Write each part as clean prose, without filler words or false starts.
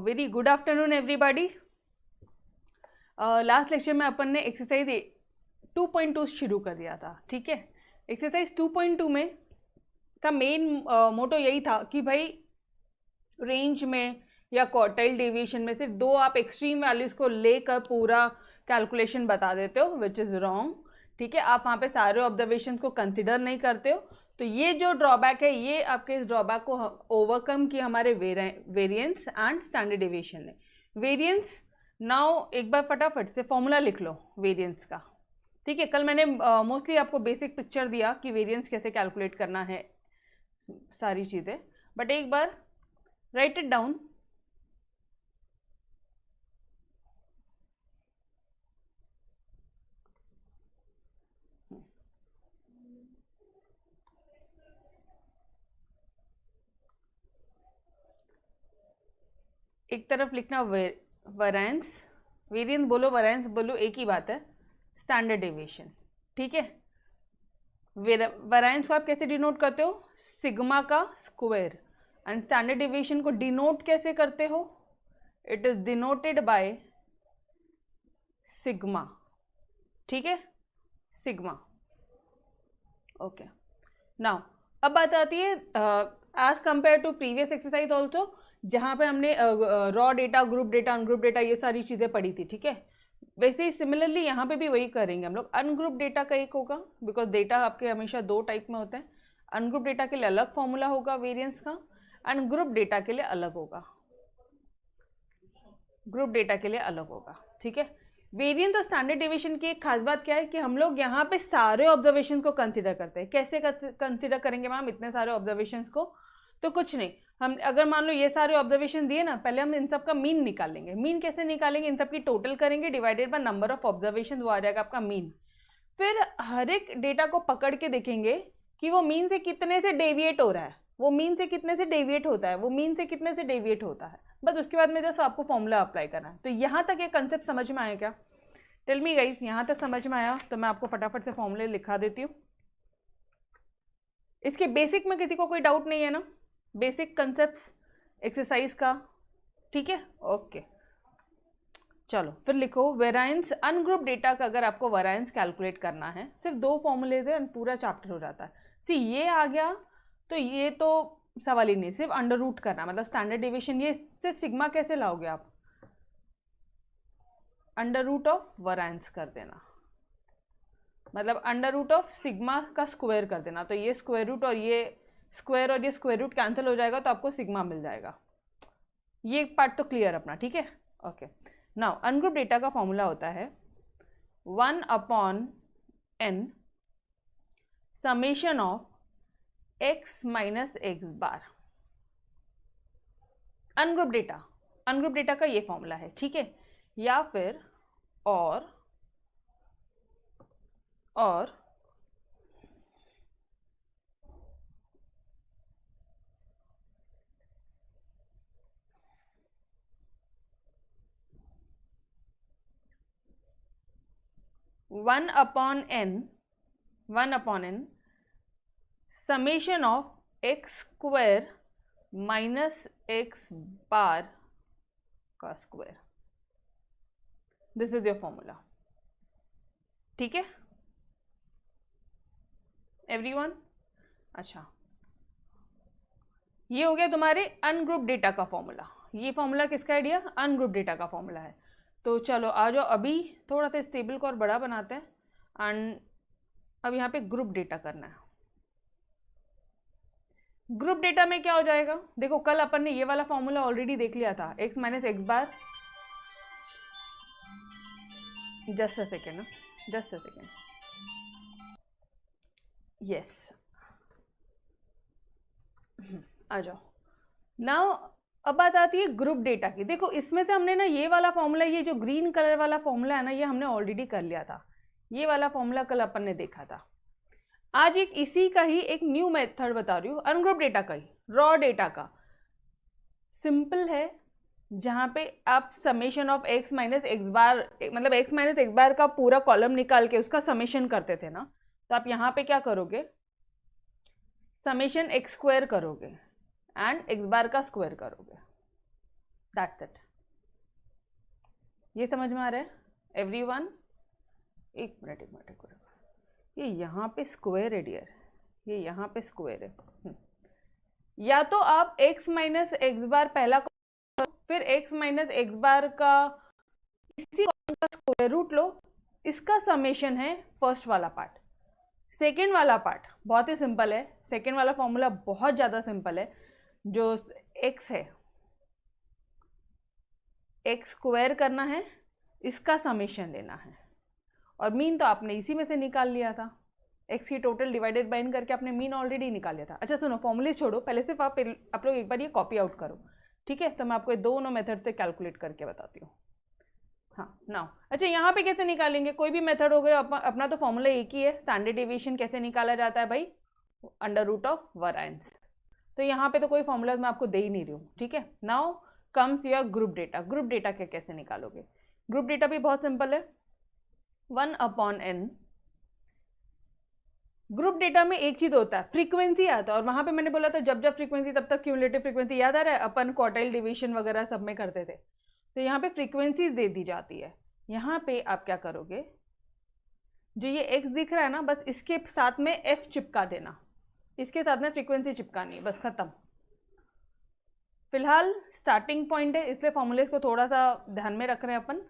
Very good afternoon everybody. Last lecture में अपन ने exercise 2.2 शुरू कर दिया था, ठीक है। एक्सरसाइज 2.2 में का मेन मोटो यही था कि भाई रेंज में या क्वार्टाइल डेविएशन में सिर्फ दो आप एक्सट्रीम वैल्यूज़ को लेकर पूरा कैलकुलेशन बता देते हो, विच इज़ रॉन्ग, ठीक है। आप वहाँ पे सारे ऑब्जर्वेशन को कंसिडर नहीं करते हो। तो ये जो ड्रॉबैक है, ये आपके इस ड्रॉबैक को ओवरकम किया हमारे वेरिएंस एंड स्टैंडर्ड डेविएशन ने। वेरिएंस नाउ एक बार फटाफट से फॉर्मूला लिख लो वेरिएंस का, ठीक है। कल मैंने मोस्टली आपको बेसिक पिक्चर दिया कि वेरिएंस कैसे कैलकुलेट करना है, सारी चीज़ें, बट एक बार राइट इट डाउन। एक तरफ लिखना वेरिएंस, वेरिएंस बोलो वेरिएंस बोलो एक ही बात है, स्टैंडर्ड डेविएशन, ठीक है। वेरिएंस को आप कैसे डिनोट करते हो? सिग्मा का स्क्वायर। एंड स्टैंडर्ड डेविएशन को डिनोट कैसे करते हो? It is denoted by sigma, ठीक है, सिग्मा। ओके, नाउ अब बात आती है as compare to previous exercise also, जहाँ पे हमने raw data, group data, ungroup data, ये सारी चीज़ें पढ़ी थी, ठीक है। वैसे ही सिमिलरली यहाँ पे भी वही करेंगे हम लोग। अनग्रुप डेटा का एक होगा, बिकॉज डेटा आपके हमेशा दो टाइप में होते हैं। अनग्रुप डेटा के लिए अलग फॉर्मूला होगा वेरिएंस का, एंड ग्रुप डेटा के लिए अलग होगा, ग्रुप डेटा के लिए अलग होगा, ठीक है। वेरिएंस और स्टैंडर्ड डेविएशन की एक खास बात क्या है कि हम लोग यहाँ पे सारे ऑब्जर्वेशन को कंसिडर करते हैं। कैसे कंसिडर करेंगे मैम इतने सारे ऑब्जर्वेशन को? तो कुछ नहीं, हम अगर मान लो ये सारे ऑब्जर्वेशन दिए ना, पहले हम इन सब का मीन निकालेंगे। मीन कैसे निकालेंगे? इन सब की टोटल करेंगे divided by number of observation, वो आ जाएगा आपका मीन। फिर हर एक डेटा को पकड़ के देखेंगे कि वो मीन से कितने से डेविएट हो रहा है, वो मीन से कितने से डेविएट होता है, वो मीन से कितने से डेविएट होता है। बस उसके बाद में जस्ट आपको फॉर्मूला अप्लाई करना है। तो यहाँ तक ये कंसेप्ट समझ में आया क्या? टेल मी गाइस, यहाँ तक समझ में आया? तो मैं आपको फटाफट से फॉर्मूले लिखा देती हूँ। इसके बेसिक में किसी को कोई डाउट नहीं है ना? बेसिक कंसेप्ट्स एक्सरसाइज का, ठीक है, ओके। चलो फिर लिखो वेरिएंस। अनग्रुप डेटा का अगर आपको वेरिएंस कैलकुलेट करना है, सिर्फ दो फॉर्मूले से पूरा चैप्टर हो जाता है। सी ये आ गया तो ये तो सवाल ही नहीं, सिर्फ अंडर रूट करना, मतलब स्टैंडर्ड डेविएशन। ये सिर्फ सिग्मा कैसे लाओगे आप? अंडर रूट ऑफ वेरिएंस कर देना, मतलब अंडर रूट ऑफ सिग्मा का स्क्वायर कर देना। तो ये स्क्वायर रूट और ये स्क्वायर और ये स्क्वायर रूट कैंसिल हो जाएगा, तो आपको सिग्मा मिल जाएगा। ये पार्ट तो क्लियर अपना, ठीक है, ओके। नाउ अनग्रुप डेटा का फॉर्मूला होता है 1/n summation of x minus x bar. Ungroup data का ये फॉर्मूला है, ठीक है। या फिर और 1/n summation of x square minus x bar का square. This is your formula, ठीक है एवरीवन। अच्छा, ये हो गया तुम्हारे अनग्रुप डेटा का फॉर्मूला। ये फॉर्मूला किसका आइडिया? अनग्रुप डेटा का फॉर्मूला है। तो चलो आ जाओ, अभी थोड़ा सा इस टेबल को और बड़ा बनाते हैं, एंड अब यहाँ पे ग्रुप डेटा करना है। ग्रुप डेटा में क्या हो जाएगा? देखो कल अपन ने ये वाला फॉर्मूला ऑलरेडी देख लिया था, x minus x bar. Just a second, yes, आ जाओ। नाउ अब बात आती है ग्रुप डेटा की। देखो इसमें से हमने ना ये वाला फॉर्मूला, ये जो ग्रीन कलर वाला फॉर्मूला है ना, ये हमने ऑलरेडी कर लिया था। ये वाला फॉर्मूला कल अपन ने देखा था। आज एक इसी का ही एक न्यू मेथड बता रही हूँ, अनग्रुप डेटा का ही, रॉ डेटा का। सिंपल है, जहाँ पे आप summation of x minus x bar, मतलब x माइनस एक्स बार का पूरा कॉलम निकाल के उसका समेशन करते थे ना, तो आप यहाँ पे क्या करोगे? समेशन एक्स स्क्वायर करोगे एंड एक्स बार का स्क्वायर करोगे। That's it. ये समझ में आ रहा है एवरीवन? एक मिनट, ये यहाँ पे स्क्वायर है डियर, ये यहाँ पे स्क्वायर है। या तो आप x माइनस एक्स बार पहला करो, फिर x माइनस एक्स बार का इसी का स्क्वायर रूट लो, इसका समेशन है फर्स्ट वाला पार्ट। सेकेंड वाला पार्ट बहुत ही सिंपल है, सेकेंड वाला फॉर्मूला बहुत ज़्यादा सिंपल है। जो x है, x स्क्वायर करना है, इसका समेशन लेना है, और मीन तो आपने इसी में से निकाल लिया था। x की टोटल डिवाइडेड बाय n करके आपने मीन ऑलरेडी निकाल लिया था। अच्छा सुनो, फॉर्मूले छोड़ो, पहले सिर्फ आप लोग एक बार ये कॉपी आउट करो, ठीक है? तो मैं आपको दोनों मेथड से कैलकुलेट करके बताती हूँ। हाँ नाउ, अच्छा यहाँ पे कैसे निकालेंगे? कोई भी मेथड हो गया, अपना तो फॉर्मूला एक ही है। स्टैंडर्ड डेविएशन कैसे निकाला जाता है भाई? Under root of variance. तो यहाँ पे तो कोई फॉर्मूला मैं आपको दे ही नहीं रही हूँ, ठीक है? Now comes your group data. Group data क्या कैसे निकालोगे? ग्रुप डेटा भी बहुत सिंपल है, 1/n। ग्रुप डेटा में एक चीज होता है, फ्रीक्वेंसी आता है, और वहां पे मैंने बोला था जब जब फ्रीक्वेंसी तब तक क्यूमुलेटिव फ्रीक्वेंसी। याद आ रहा है अपन क्वार्टाइल डिवीजन वगैरह सब में करते थे। तो यहाँ पे फ्रीक्वेंसी दे दी जाती है। यहाँ पे आप क्या करोगे, जो ये x दिख रहा है ना, बस इसके साथ में f चिपका देना, इसके साथ में फ्रीक्वेंसी चिपकानी है, बस खत्म। फिलहाल स्टार्टिंग पॉइंट है, इसलिए फॉर्मूले को थोड़ा सा ध्यान में रख रहे हैं अपन।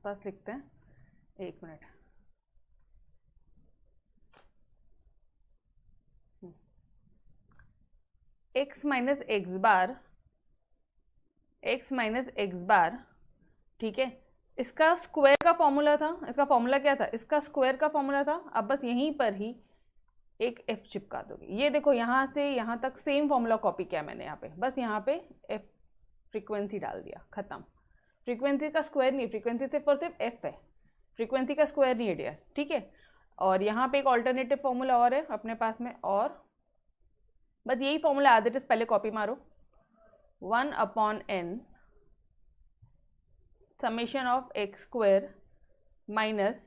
पास लिखते हैं, एक मिनट। x माइनस एक्स बार, ठीक है? इसका स्क्वायर का फॉर्मूला था, इसका फॉर्मूला क्या था? इसका स्क्वायर का फॉर्मूला था। अब बस यहीं पर ही एक f चिपका दोगे। ये देखो यहाँ से यहाँ तक सेम फॉर्मूला कॉपी किया मैंने यहाँ पे, बस यहाँ पे f फ्रीक्वेंसी डाल दिया, खत्म। फ्रीक्वेंसी का स्क्वायर नहीं, फ्रीक्वेंसी सिर्फ और सिर्फ f है, फ्रीक्वेंसी का स्क्वायर नहीं है डियर, ठीक है? और यहाँ पे एक ऑल्टरनेटिव फॉर्मूला और है अपने पास में, और बस यही फॉर्मूला एज इट इज पहले कॉपी मारो, 1/n summation of x square minus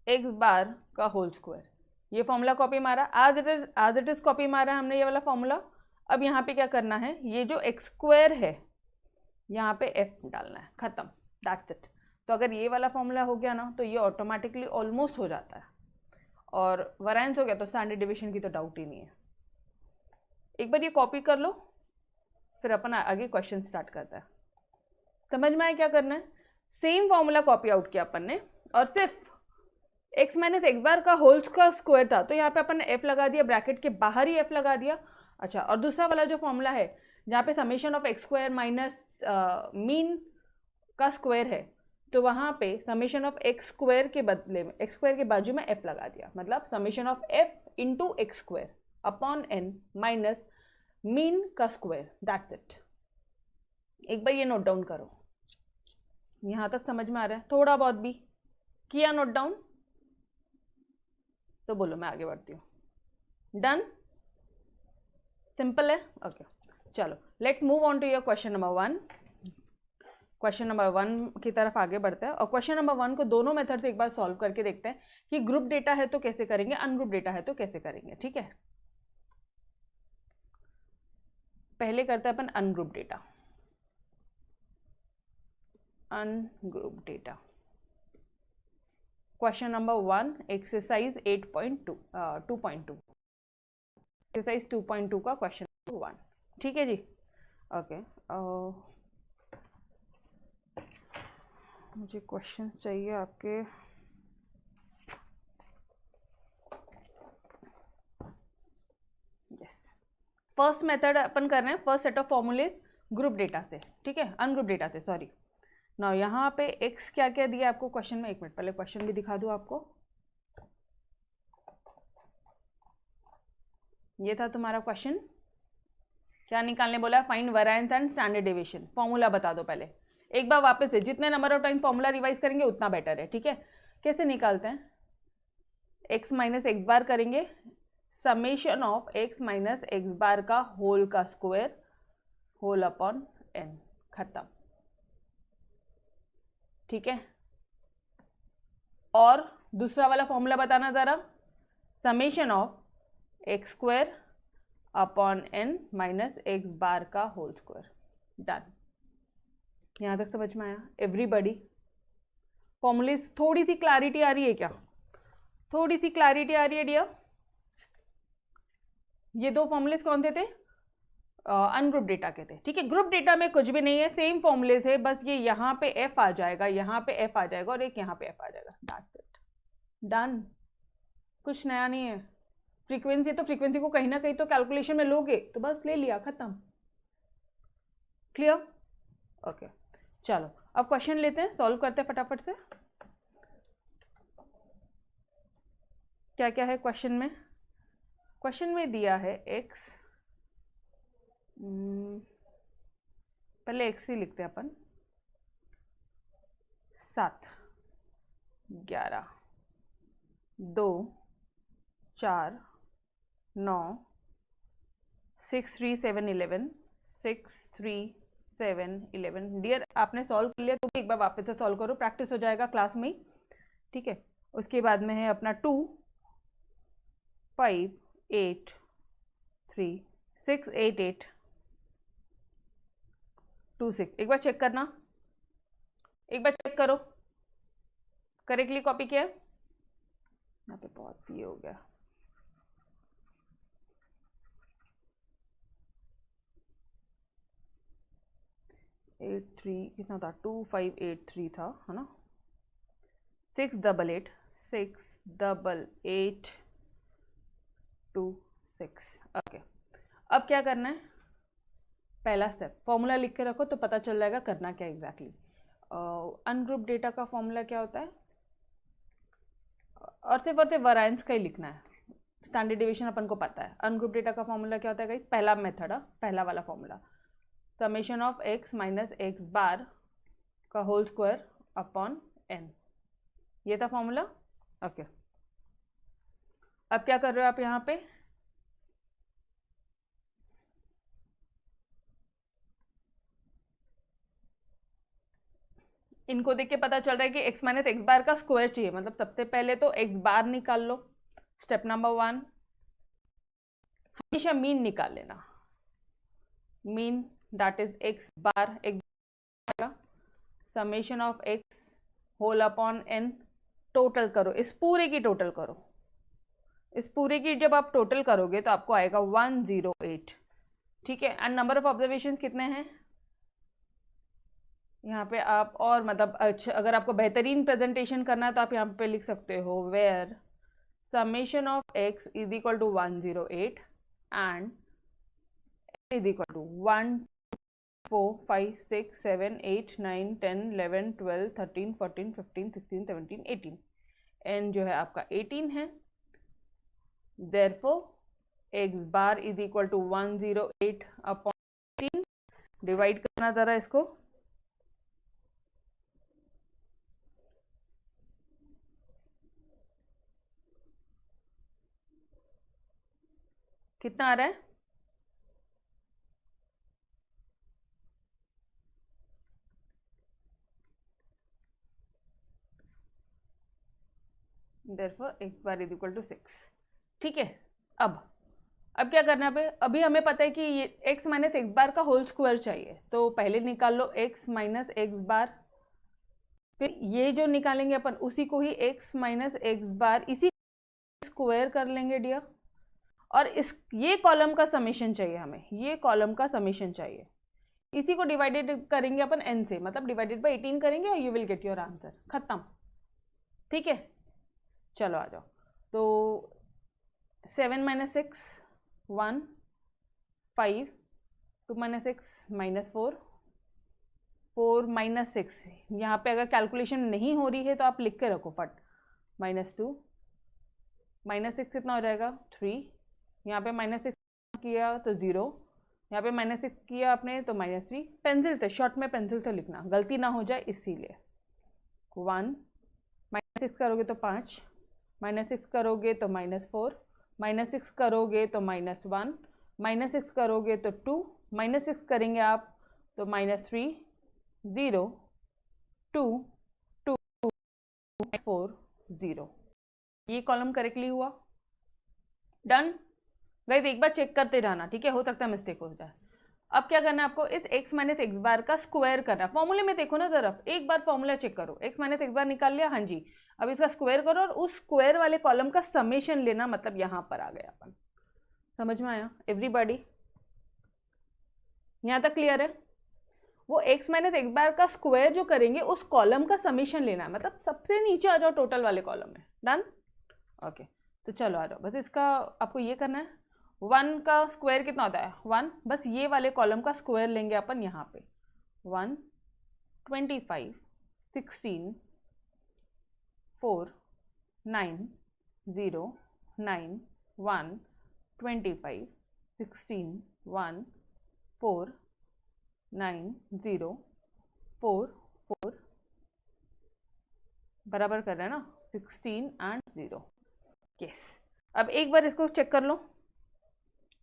x bar का होल स्क्वायर। ये फॉर्मूला कॉपी मारा, एज इट इज कॉपी मारा है हमने ये वाला फॉर्मूला। अब यहाँ पे क्या करना है, ये जो एक्स स्क्वायर है यहाँ पे f डालना है, खत्म, दैट्स इट। तो अगर ये वाला फॉर्मूला हो गया ना, तो ये ऑटोमेटिकली ऑलमोस्ट हो जाता है, और वेरिएंस हो गया तो स्टैंडर्ड डेविएशन की तो डाउट ही नहीं है। एक बार ये कॉपी कर लो, फिर अपन आगे क्वेश्चन स्टार्ट करता है। समझ में आया क्या करना है? सेम फॉर्मूला कॉपी आउट किया अपन ने, और सिर्फ x माइनस एक्स बार का होल का स्क्वायर था, तो यहाँ पे अपन ने f लगा दिया, ब्रैकेट के बाहर ही f लगा दिया। अच्छा, और दूसरा वाला जो फॉर्मूला है जहाँ पे summation of x square minus mean का स्क्वायर है, तो वहाँ पे समेशन ऑफ एक्स स्क्वायर के बदले में, एक्स स्क्वायर के बाजू में f लगा दिया, मतलब summation of f into x square upon n minus mean का स्क्वायर, दैट्स इट। एक बार ये नोट डाउन करो, यहाँ तक समझ में आ रहा है? थोड़ा बहुत भी किया नोट डाउन? तो बोलो, मैं आगे बढ़ती हूँ। डन? सिंपल है? ओके, चलो let's move on to your question number 1। Question number 1 की तरफ आगे बढ़ते हैं, और क्वेश्चन नंबर 1 को दोनों मेथड से एक बार सॉल्व करके देखते हैं कि ग्रुप डेटा है तो कैसे करेंगे, अनग्रुप डेटा है तो कैसे करेंगे, ठीक है? पहले करते हैं अपन ungroup data. Ungroup data, question number 1, exercise 8.2 2.2, exercise 2.2 का क्वेश्चन नंबर 1, ठीक है जी? ओके, मुझे क्वेश्चन चाहिए आपके। यस, फर्स्ट मेथड अपन कर रहे हैं, first set of formulas group data से, ठीक है? अनग्रुप डेटा से, सॉरी। नाउ यहाँ पे x क्या क्या दिया आपको क्वेश्चन में? एक मिनट, पहले क्वेश्चन भी दिखा दूँ आपको। ये था तुम्हारा क्वेश्चन, क्या निकालने बोला? Find variance and standard deviation. Formula बता दो पहले एक बार वापस से, जितने number of time formula revise करेंगे उतना बेटर है, ठीक है? कैसे निकालते हैं? x माइनस एक्स बार करेंगे, summation of x minus x bar का होल का स्क्वायर, होल अपॉन n, खत्म। ठीक है। और दूसरा वाला फॉर्मूला बताना ज़रा, summation of x square upon n minus x bar का होल स्क्वायर। डन। यहाँ तक समझ में आया एवरीबॉडी? फॉर्मूले थोड़ी सी क्लैरिटी आ रही है क्या? थोड़ी सी क्लैरिटी आ रही है डियर? ये दो फॉर्मूलेस कौन से थे? अनग्रुप डेटा के थे, ठीक है। ग्रुप डेटा में कुछ भी नहीं है, सेम फॉर्मूले थे, बस ये यहाँ पे एफ आ जाएगा, यहाँ पे एफ आ जाएगा और एक यहाँ पे एफ आ जाएगा। That's it, done. कुछ नया नहीं है। फ्रीक्वेंसी तो फ्रीक्वेंसी को कहीं ना कहीं तो कैलकुलेशन में लोगे, तो बस ले लिया, खत्म। क्लियर? ओके, चलो अब क्वेश्चन लेते हैं, सॉल्व करते हैं फटाफट से। क्या क्या है क्वेश्चन में? क्वेश्चन में दिया है x, पहले x ही लिखते हैं अपन। 7, 11, 2, 4, 9, 6, 3, 7, 11, 6, 3, 7, 11। डियर आपने सॉल्व कर लिया तो एक बार वापस से सॉल्व करो, प्रैक्टिस हो जाएगा क्लास में ही, ठीक है। उसके बाद में है अपना 2, 5, 8, 3, 6, 8, 8, 2, 6। एक बार चेक करना, एक बार चेक करो करेक्टली कॉपी किया है। यहाँ पे बहुत ये हो गया। एट थ्री कितना था? 2583 था, है ना। 688 688 2 6। ओके, अब क्या करना है? पहला स्टेप, फॉर्मूला लिख के रखो तो पता चल जाएगा करना क्या एग्जैक्टली। अनग्रुप डेटा का फॉर्मूला क्या होता है? और सिर्फ वरायंस का ही लिखना है, स्टैंडर्ड डिवीजन अपन को पता है। अनग्रुप डेटा का फॉर्मूला क्या होता है? पहला मेथड, पहला वाला formula, summation of x minus x bar का होल स्क्वायर अपॉन एन, ये था फॉर्मूला। ओके, अब क्या कर रहे हो आप यहाँ पे? इनको देख के पता चल रहा है कि x माइनस एक्स बार का स्क्वायर चाहिए, मतलब सबसे पहले तो x बार निकाल लो। स्टेप नंबर 1, हमेशा मीन निकाल लेना, mean that is x bar, x summation of x whole upon n, total करो, इस पूरे की टोटल करो। इस पूरे की जब आप टोटल करोगे तो आपको आएगा 108, ठीक है। एंड नंबर ऑफ ऑब्जर्वेशन कितने हैं यहाँ पे? आप और मतलब अच्छा, अगर आपको बेहतरीन प्रेजेंटेशन करना है तो आप यहाँ पे लिख सकते हो where summation of x is equal to 108 and is equal to 1 4 5 6 7 8 9 10 11 12 13 14 15 16 17 18, n जो है आपका 18 है। Therefore x bar is equal to 108 upon 18। Divide करना जरा इसको, कितना आ रहा है? Therefore x bar is equal to 6, ठीक है। अब क्या करना है? अभी हमें पता है कि ये x माइनस एक्स बार का होल स्क्वायर चाहिए, तो पहले निकाल लो x माइनस एक्स बार, फिर ये जो निकालेंगे अपन उसी को ही x माइनस एक्स बार इसी स्क्वायर कर लेंगे डियर। और इस ये कॉलम का समेशन चाहिए हमें, ये कॉलम का समेशन चाहिए। इसी को डिवाइडेड करेंगे अपन n से, मतलब डिवाइडेड बाई 18 करेंगे और you will get your answer, खत्म, ठीक है। चलो आ जाओ, तो 7 माइनस 6 1, 5, 2 माइनस 6 माइनस 4, 4 माइनस 6। यहाँ पे अगर कैलकुलेशन नहीं हो रही है तो आप लिख के रखो फट, -2 माइनस 6 कितना हो जाएगा? 3। यहाँ पे -6 किया तो 0, यहाँ पे -6 किया आपने तो -3। पेंसिल से, शॉर्ट में पेंसिल से लिखना, गलती ना हो जाए इसीलिए। 1 -6 करोगे तो 5, -6 करोगे तो -4, -6 करोगे तो -1, -6 करोगे तो 2, -6 करेंगे आप तो -3, 0, 2, 0, ये कॉलम करेक्टली हुआ। डन गाइस, एक बार चेक करते रहना, ठीक है, हो सकता है मिस्टेक हो जाए। अब क्या करना है आपको, इस x माइनस एक्स बार का स्क्वायर करना है। फॉर्मूले में देखो ना तरफ, एक बार फॉर्मूला चेक करो, x माइनस एक्स बार निकाल लिया, हाँ जी। अब इसका स्क्वायर करो और उस स्क्वायर वाले कॉलम का समेशन लेना, मतलब यहां पर आ गया अपन। समझ में आया एवरीबॉडी? यहां तक क्लियर है? वो x माइनस एक्स बार का स्क्वायर जो करेंगे उस कॉलम का समेशन लेना है, मतलब सबसे नीचे आ जाओ टोटल वाले कॉलम में। डन? ओके, तो चलो आ जाओ, बस इसका आपको ये करना है। 1 का स्क्वायर कितना होता है? 1। बस ये वाले कॉलम का स्क्वायर लेंगे अपन यहाँ पे। 1, 25, 16, 4, 9, 0, 9, 1, 25, 16, 1, 4, 9, 0, 4, 4, बराबर कर रहे हैं ना, 16 एंड 0। यस, अब एक बार इसको चेक कर लो,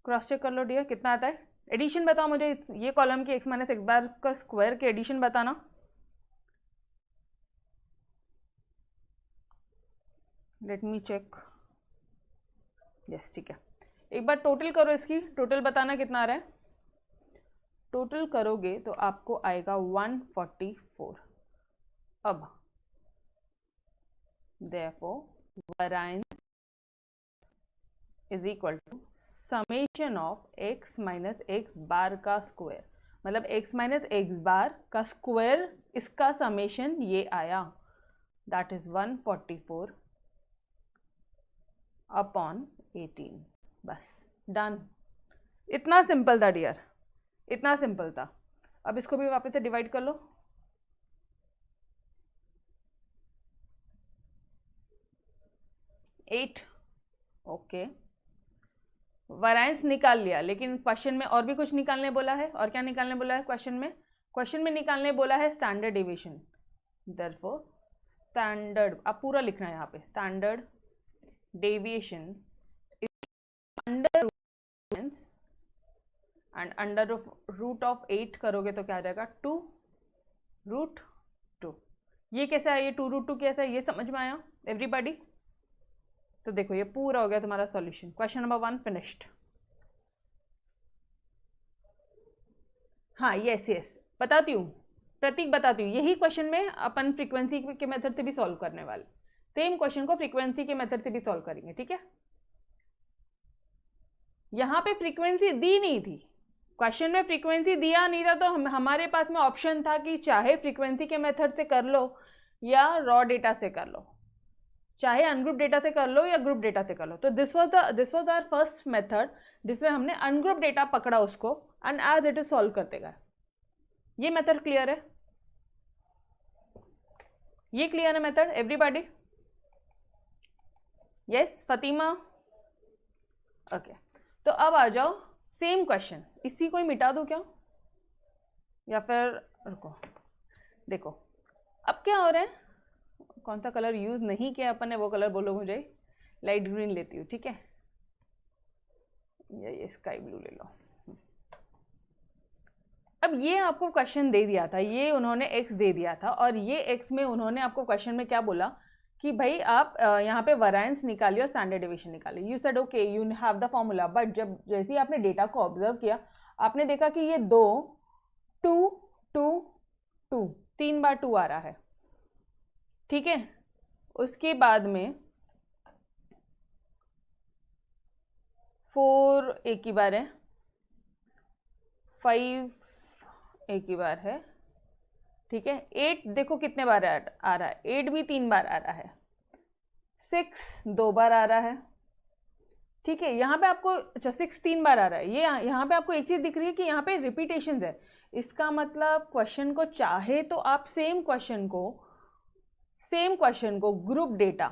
क्रॉस चेक कर लो डियर, कितना आता है। एडिशन बताओ मुझे, ये कॉलम के x माइनस एक्स बार का स्क्वायर के एडिशन बताना। Let me check. यस, ठीक है, एक बार टोटल करो, इसकी टोटल बताना कितना आ रहा है। टोटल करोगे तो आपको आएगा 144। अब therefore variance is equal to summation of x minus x bar का स्क्वायर, मतलब x माइनस एक्स बार का स्क्वायर, इसका समेशन ये आया, दैट इज 144 अपॉन 18। बस डन, इतना सिंपल था डियर, इतना सिंपल था। अब इसको भी वापस से डिवाइड कर लो। एट, ओके, वैरिएंस निकाल लिया, लेकिन क्वेश्चन में और भी कुछ निकालने बोला है। और क्या निकालने बोला है क्वेश्चन में? क्वेश्चन में निकालने बोला है स्टैंडर्ड डेविएशन। देयरफॉर स्टैंडर्ड, अब पूरा लिखना है यहाँ पे, standard deviation under and under root of 8 करोगे तो क्या आ जाएगा, 2√2। ये कैसा है, ये 2√2 कैसा है, ये समझ में आया एवरीबॉडी? तो देखो ये पूरा हो गया तुम्हारा सॉल्यूशन। Question number 1 finished. हाँ यस यस, बताती हूँ प्रतीक, बताती हूँ। यही क्वेश्चन में अपन फ्रीक्वेंसी के मेथड से भी सॉल्व करने वाले, सेम क्वेश्चन को फ्रीक्वेंसी के मेथड से भी सॉल्व करेंगे, ठीक है। यहाँ पे फ्रीक्वेंसी दी नहीं थी, क्वेश्चन में फ्रीक्वेंसी दिया नहीं था, तो हमारे पास में ऑप्शन था कि चाहे फ्रीक्वेंसी के मेथड से कर लो या रॉ डेटा से कर लो, चाहे अनग्रुप डेटा से कर लो या ग्रुप डेटा से कर लो। तो this was our first method जिसमें हमने अनग्रुप डेटा पकड़ा उसको and as it is solve करते गए। ये मेथड क्लियर है? ये क्लियर है method everybody? Yes Fatima, okay. तो अब आ जाओ सेम क्वेश्चन, इसी को ही मिटा दो क्या, या फिर रुको, देखो अब क्या हो रहा है, कौन सा कलर यूज नहीं किया अपन ने वो कलर बोलो मुझे। लाइट ग्रीन लेती हूँ, ठीक है, ये स्काई ब्लू ले लो। अब ये आपको क्वेश्चन दे दिया था, ये उन्होंने x दे दिया था, और ये x में उन्होंने आपको क्वेश्चन में क्या बोला कि भाई आप यहाँ पे वैरिएंस निकालिए और स्टैंडर्ड डेविएशन निकालिए। You said okay you have the formula, but जब जैसे ही आपने डेटा को ऑब्जर्व किया आपने देखा कि ये 2 2 2 2 3 बार 2 आ रहा है, ठीक है। उसके बाद में 4 एक ही बार है, 5 एक ही बार है, ठीक है। 8 देखो कितने बार आ रहा है, 8 भी 3 बार आ रहा है, 6 2 बार आ रहा है, ठीक है। यहाँ पे आपको अच्छा 6 3 बार आ रहा है, ये यहाँ पे आपको एक चीज दिख रही है कि यहाँ पे रिपीटेशन है। इसका मतलब क्वेश्चन को चाहे तो आप सेम क्वेश्चन को ग्रुप डेटा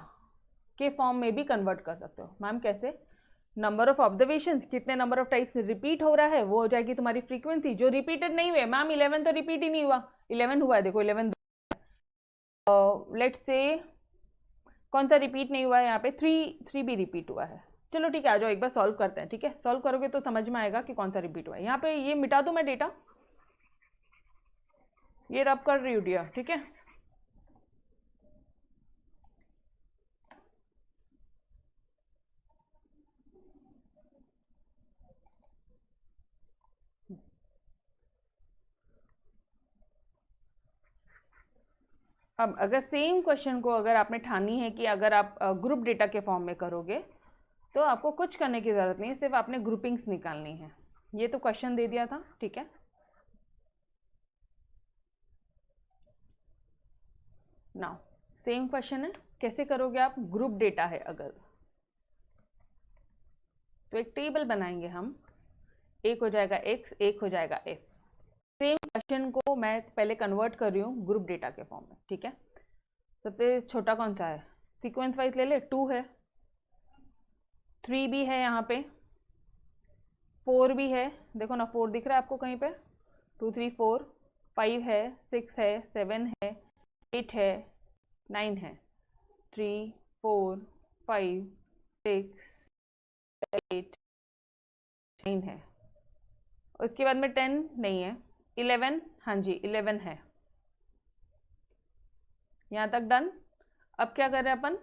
के फॉर्म में भी कन्वर्ट कर सकते हो। मैम कैसे? नंबर ऑफ ऑब्जर्वेशन, कितने नंबर ऑफ टाइप्स रिपीट हो रहा है, वो हो जाएगी तुम्हारी फ्रीक्वेंसी। जो रिपीटेड नहीं हुए, मैम 11 तो रिपीट ही नहीं हुआ, 11 हुआ है, देखो 11 लेट्स से कौन सा रिपीट नहीं हुआ है यहाँ पे, 3 भी रिपीट हुआ है। चलो ठीक है, आ जाओ एक बार सॉल्व करते हैं, ठीक है। सॉल्व करोगे तो समझ में आएगा कि कौन सा रिपीट हुआ है। यहाँ पे ये मिटा दूं मैं डेटा, ये रब कर रही हूँ डियर, ठीक है। अब अगर सेम क्वेश्चन को अगर आपने ठानी है कि अगर आप ग्रुप डेटा के फॉर्म में करोगे तो आपको कुछ करने की ज़रूरत नहीं है, सिर्फ आपने ग्रुपिंग्स निकालनी है। ये तो क्वेश्चन दे दिया था, ठीक है। नाउ सेम क्वेश्चन है, कैसे करोगे आप? ग्रुप डेटा है अगर, तो एक टेबल बनाएंगे हम, एक हो जाएगा x, एक हो जाएगा f। सेम क्वेश्चन को मैं पहले कन्वर्ट कर रही हूँ ग्रुप डेटा के फॉर्म में, ठीक है। सबसे छोटा कौन सा है? सीक्वेंस वाइज ले ले, 2 है, 3 भी है, यहाँ पे 4 भी है, देखो ना 4 दिख रहा है आपको कहीं पे, 2 3 4, 5 है, 6 है, 7 है, 8 है, 9 है, 3 4 5 6 8 9 है। उसके बाद में 10 नहीं है, 11, हाँ जी 11 है। यहाँ तक डन। अब क्या कर रहे हैं अपन?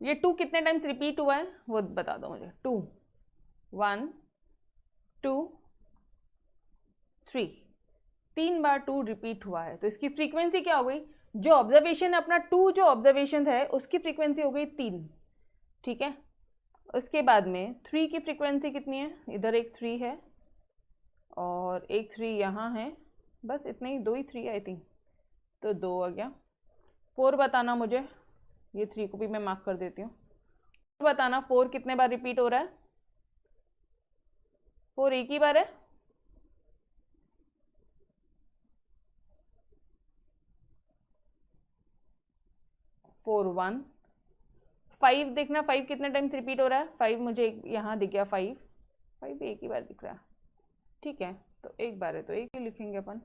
ये 2 कितने टाइम्स रिपीट हुआ है वो बता दो मुझे। 2, 1 2 3, 3 बार 2 रिपीट हुआ है, तो इसकी फ्रीक्वेंसी क्या हो गई? जो ऑब्जर्वेशन अपना 2 जो ऑब्जर्वेशन है उसकी फ्रीक्वेंसी हो गई 3, ठीक है। उसके बाद में 3 की फ्रीक्वेंसी कितनी है? इधर एक 3 है और एक 3 यहाँ है, बस इतने ही, 2 ही 3 आई थिंक, तो 2 आ गया। 4 बताना मुझे, ये 3 को भी मैं मार्क कर देती हूँ। बताना 4 कितने बार रिपीट हो रहा है? 4 एक ही बार है, फोर 1। 5 देखना, 5 कितने टाइम्स रिपीट हो रहा है? 5 मुझे यहाँ दिख गया, 5 भी एक ही बार दिख रहा है, ठीक है, तो एक बार है तो एक ही लिखेंगे अपन।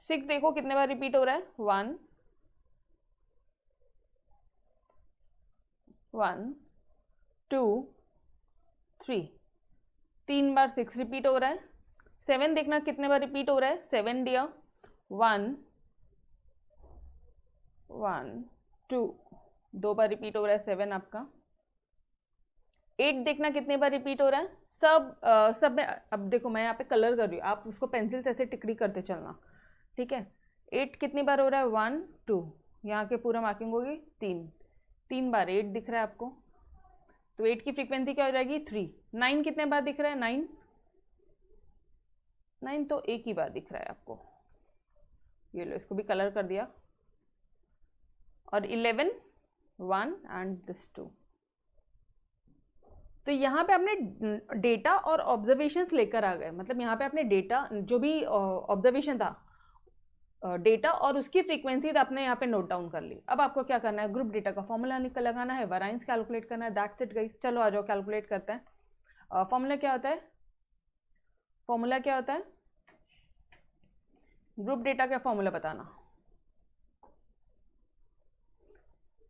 6 देखो कितने बार रिपीट हो रहा है? 1 1 2 3, 3 बार 6 रिपीट हो रहा है। 7 देखना कितने बार रिपीट हो रहा है? 7 डियर, 1 1 2, 2 बार रिपीट हो रहा है 7 आपका। 8 देखना कितने बार रिपीट हो रहा है? सब में, अब देखो मैं यहाँ पे कलर कर रही हूँ, आप उसको पेंसिल से ऐसे टिकड़ी करते चलना, ठीक है। 8 कितनी बार हो रहा है? 1 2, यहाँ के पूरा मार्किंग होगी 3 बार 8 दिख रहा है आपको, तो 8 की फ्रीक्वेंसी क्या हो जाएगी? 3। 9 कितने बार दिख रहा है? 9 तो एक ही बार दिख रहा है आपको, ये लो इसको भी कलर कर दिया। और 11 1 एंड दिस 2। तो यहाँ पे आपने डेटा और ऑब्जर्वेशंस लेकर आ गए, मतलब यहाँ पे आपने डेटा जो भी ऑब्जर्वेशन था, डेटा और उसकी फ्रीक्वेंसी आपने यहाँ पे नोट डाउन कर ली। अब आपको क्या करना है? ग्रुप डेटा का फॉर्मूला लगाना है, वेरिएंस कैलकुलेट करना है, दैट्स इट गाइस। चलो आ जाओ कैलकुलेट करते हैं। फॉर्मूला क्या होता है? फॉर्मूला क्या होता है? ग्रुप डेटा का फॉर्मूला बताना।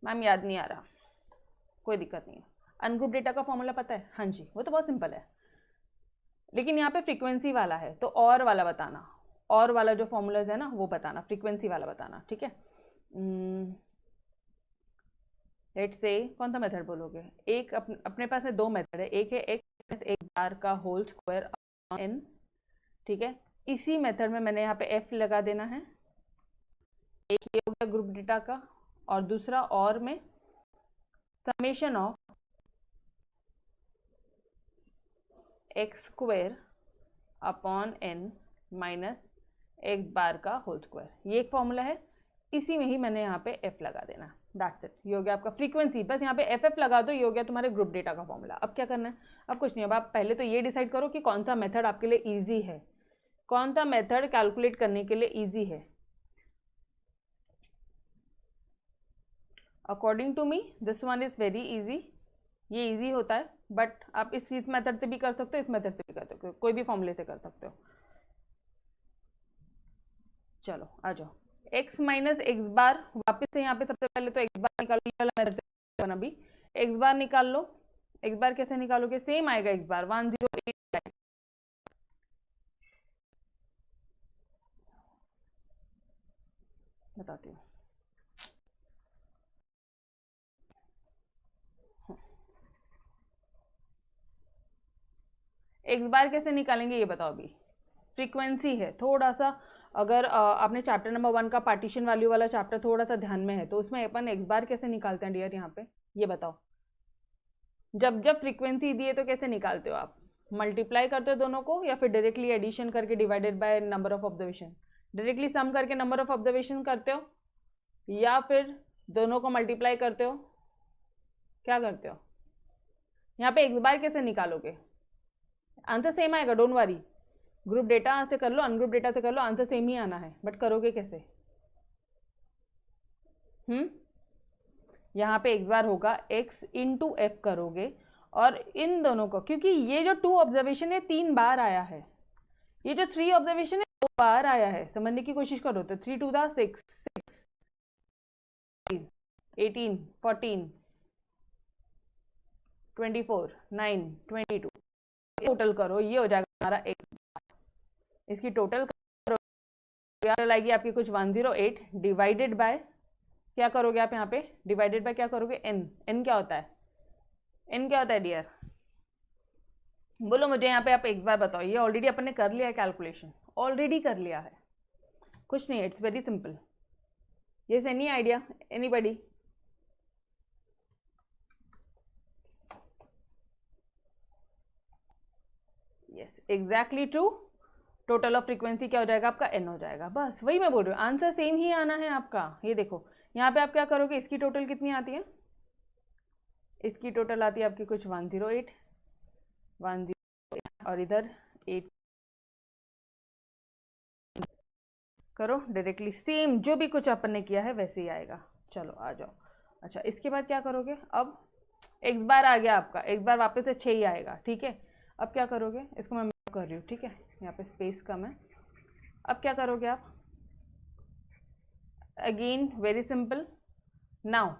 मैम याद नहीं आ रहा, कोई दिक्कत नहीं है। अनग्रुप डेटा का फॉर्मूला पता है? हाँ जी, वो तो बहुत सिंपल है, लेकिन यहाँ पे फ्रीक्वेंसी वाला है तो और वाला बताना, और वाला जो फॉर्मूलाज है ना वो बताना, फ्रीक्वेंसी वाला बताना, ठीक है। लेट्स से कौन सा मेथड बोलोगे? एक अपने पास में 2 मेथड है, एक है एक बार का होल स्क्वायर n, ठीक है। इसी मेथड में मैंने यहाँ पे f लगा देना है, एक ये हो गया ग्रुप डेटा का, और दूसरा और में summation of x square upon n minus एक बार का होल स्क्वायर, ये एक फॉर्मूला है, इसी में ही मैंने यहाँ पे f लगा देना, दैट्स इट। ये हो गया आपका फ्रीक्वेंसी, बस यहाँ पे एफ लगा दो, ये हो गया तुम्हारे ग्रुप डेटा का फॉर्मूला। अब क्या करना है? अब कुछ नहीं, अब आप पहले तो ये डिसाइड करो कि कौन सा मेथड आपके लिए ईजी है, कौन सा मेथड कैलकुलेट करने के लिए ईजी है। According to me this one is very easy, ये ईजी होता है, बट आप इस मेथड से भी कर सकते हो, इस मेथड से भी कर सकते हो, कोई भी फॉर्मूले से कर सकते हो। चलो आ जाओ, x माइनस एक्स बार, वापस से यहाँ पे सबसे पहले तो एक्स बार निकालो, ये वाला मेथड से अभी एक्स बार निकाल लो। एक्स बार कैसे निकालोगे? सेम आएगा एक्स बार 108, बताती हूँ। एक्स बार कैसे निकालेंगे ये बताओ। अभी फ्रीक्वेंसी है, थोड़ा सा अगर आपने चैप्टर नंबर 1 का पार्टीशन वैल्यू वाला चैप्टर थोड़ा सा ध्यान में है तो उसमें अपन एक्स बार कैसे निकालते हैं डियर, यहाँ पे ये बताओ। जब जब फ्रीक्वेंसी दी है तो कैसे निकालते हो आप? मल्टीप्लाई करते हो दोनों को, या फिर डायरेक्टली एडिशन करके divided by number of observation, directly sum करके नंबर ऑफ ऑब्जर्वेशन करते हो, या फिर दोनों को मल्टीप्लाई करते हो, क्या करते हो? यहाँ पे एक्स बार कैसे निकालोगे? आंसर सेम आएगा, डोंट वरी। ग्रुप डेटा से कर लो, अनग्रुप डेटा से कर लो, आंसर सेम ही आना है, बट करोगे कैसे? यहाँ पे एक्स बार होगा x इंटू एफ करोगे, और इन दोनों को, क्योंकि ये जो 2 ऑब्जर्वेशन है 3 बार आया है, ये जो 3 ऑब्जर्वेशन है 2 बार आया है, समझने की कोशिश करो। तो 3 2 6 6 18 14 24 9 22, टोटल करो, ये हो जाएगा हमारा एक्स बार। इसकी टोटल करो, आएगी आपकी कुछ 108 डिवाइडेड बाय, क्या करोगे आप यहाँ पे? डिवाइडेड बाय क्या करोगे? n क्या होता है? n क्या होता है डियर? बोलो मुझे यहाँ पे आप एक बार बताओ। ये ऑलरेडी अपन ने कर लिया है, कैलकुलेशन ऑलरेडी कर लिया है, कुछ नहीं है, it's very simple. Yes, any idea, anybody? Yes, exactly true. Total of frequency क्या हो जाएगा आपका? n हो जाएगा। बस वही मैं बोल रही हूँ, आंसर सेम ही आना है आपका। ये देखो यहाँ पे आप क्या करोगे, इसकी टोटल कितनी आती है? इसकी टोटल आती है आपकी कुछ 108 और इधर 8 करो, डायरेक्टली सेम जो भी कुछ अपन ने किया है वैसे ही आएगा। चलो आ जाओ। अच्छा, इसके बाद क्या करोगे? अब एक्स बार आ गया आपका, एक्स बार वापस से 6 ही आएगा, ठीक है। अब क्या करोगे? इसको मैं कर रही हूँ, ठीक है, यहाँ पे स्पेस कम है। अब क्या करोगे आप? Again very simple. Now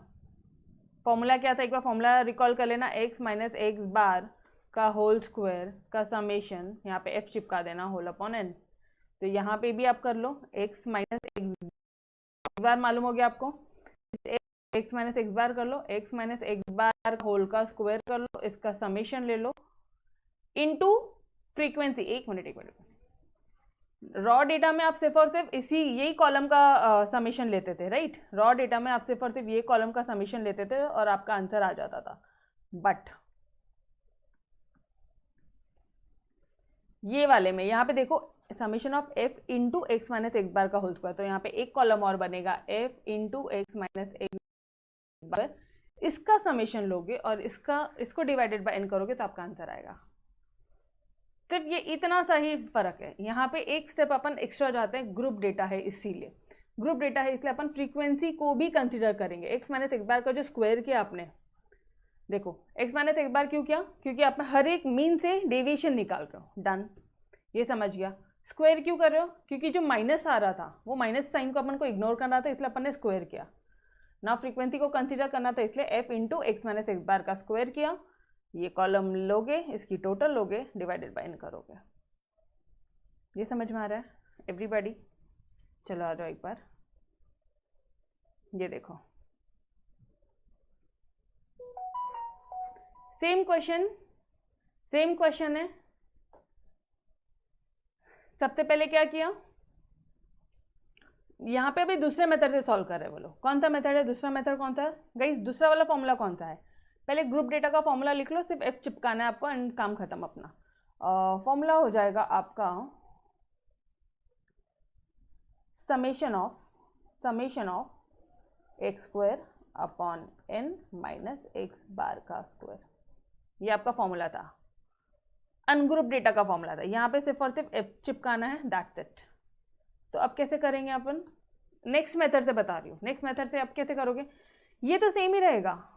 formula क्या था, एक बार फॉर्मूला रिकॉल कर लेना। एक्स माइनस एक्स बार का होल स्क्वायर का समेशन, यहाँ पे एफ चिपका देना, होल अपॉन एन। तो यहाँ पे भी आप कर लो, एक्स माइनस एक्स बार मालूम हो गया आपको, एक्स माइनस एक्स बार कर लो, x minus x bar whole का स्क्वायर कर लो, इसका समेशन ले लो इनटू फ्रीक्वेंसी। एक मिनट, रॉ डेटा में आप सिर्फ और सिर्फ यही कॉलम का समेशन लेते थे, राइट। रॉ डेटा में आप सिर्फ और सिर्फ ये कॉलम का समेशन लेते थे और आपका आंसर आ जाता था। बट ये वाले में यहाँ पे देखो, summation of f into x minus x bar का होल स्क्वायर, तो यहाँ पे एक कॉलम और बनेगा, f into x minus x bar. इसका समेशन लोगे और इसको डिवाइडेड बाय एन करोगे तो आपका आंसर आएगा। सिर्फ ये इतना सा ही फर्क है। यहाँ पे एक स्टेप अपन एक्स्ट्रा जाते हैं, ग्रुप डेटा है इसीलिए, ग्रुप डेटा है इसलिए अपन फ्रीक्वेंसी को भी कंसीडर करेंगे। एक्स माइनस एक्स बार का जो स्क्वायर किया आपने, देखो एक्स माइनस एक्स बार क्यों किया? क्योंकि आप हर एक मीन से डेविएशन निकाल रहे हो, डन, ये समझ गया। स्क्वायर क्यों कर रहे हो? क्योंकि जो माइनस आ रहा था वो माइनस साइन को अपन को इग्नोर करना था, इसलिए अपन ने स्क्वायर किया। ना फ्रीक्वेंसी को कंसीडर करना था, इसलिए f into x minus x bar का स्क्वायर किया। ये कॉलम लोगे, इसकी टोटल लोगे, डिवाइडेड बाय एन करोगे। ये समझ में आ रहा है एवरीबॉडी? चलो आ जाओ एक बार, ये देखो सेम क्वेश्चन है। सबसे पहले क्या किया, यहाँ पे अभी दूसरे मेथड से सॉल्व कर रहे हैं। बोलो कौन सा मेथड है? दूसरा मेथड कौन सा है गाइस? दूसरा वाला फॉर्मूला कौन सा है? पहले ग्रुप डेटा का फॉर्मूला लिख लो, सिर्फ एफ चिपकाना है आपको एंड काम खत्म अपना। फॉर्मूला हो जाएगा आपका summation of x square upon n minus x bar का स्क्वायर। ये आपका फॉर्मूला था, अनग्रुप डेटा का फॉर्मूला था। यहाँ पे सिर्फ और सिर्फ एफ चिपकाना है, दैट्स इट। तो अब कैसे करेंगे अपन? नेक्स्ट मेथड से बता रही हूँ, नेक्स्ट मेथड से आप कैसे करोगे? ये तो सेम ही रहेगा,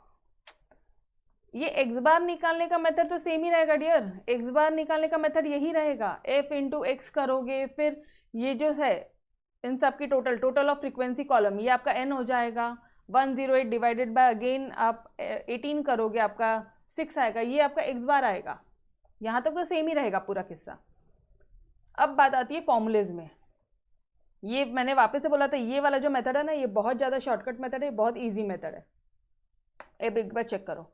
ये एक्स बार निकालने का मेथड तो सेम ही रहेगा डियर। एक्स बार निकालने का मेथड यही रहेगा, एफ इंटू एक्स करोगे, फिर ये जो है इन सब की टोटल ऑफ फ्रीक्वेंसी कॉलम, ये आपका एन हो जाएगा। 108 डिवाइडेड बाय अगेन आप 18 करोगे, आपका 6 आएगा, ये आपका एक्स बार आएगा। यहाँ तक तो सेम ही रहेगा पूरा किस्सा। अब बात आती है फॉर्मूलेज में। ये मैंने वापस से बोला था, ये वाला जो मेथड है ना, ये बहुत ज़्यादा शॉर्टकट मेथड है, बहुत ईजी मेथड है। एक बार चेक करो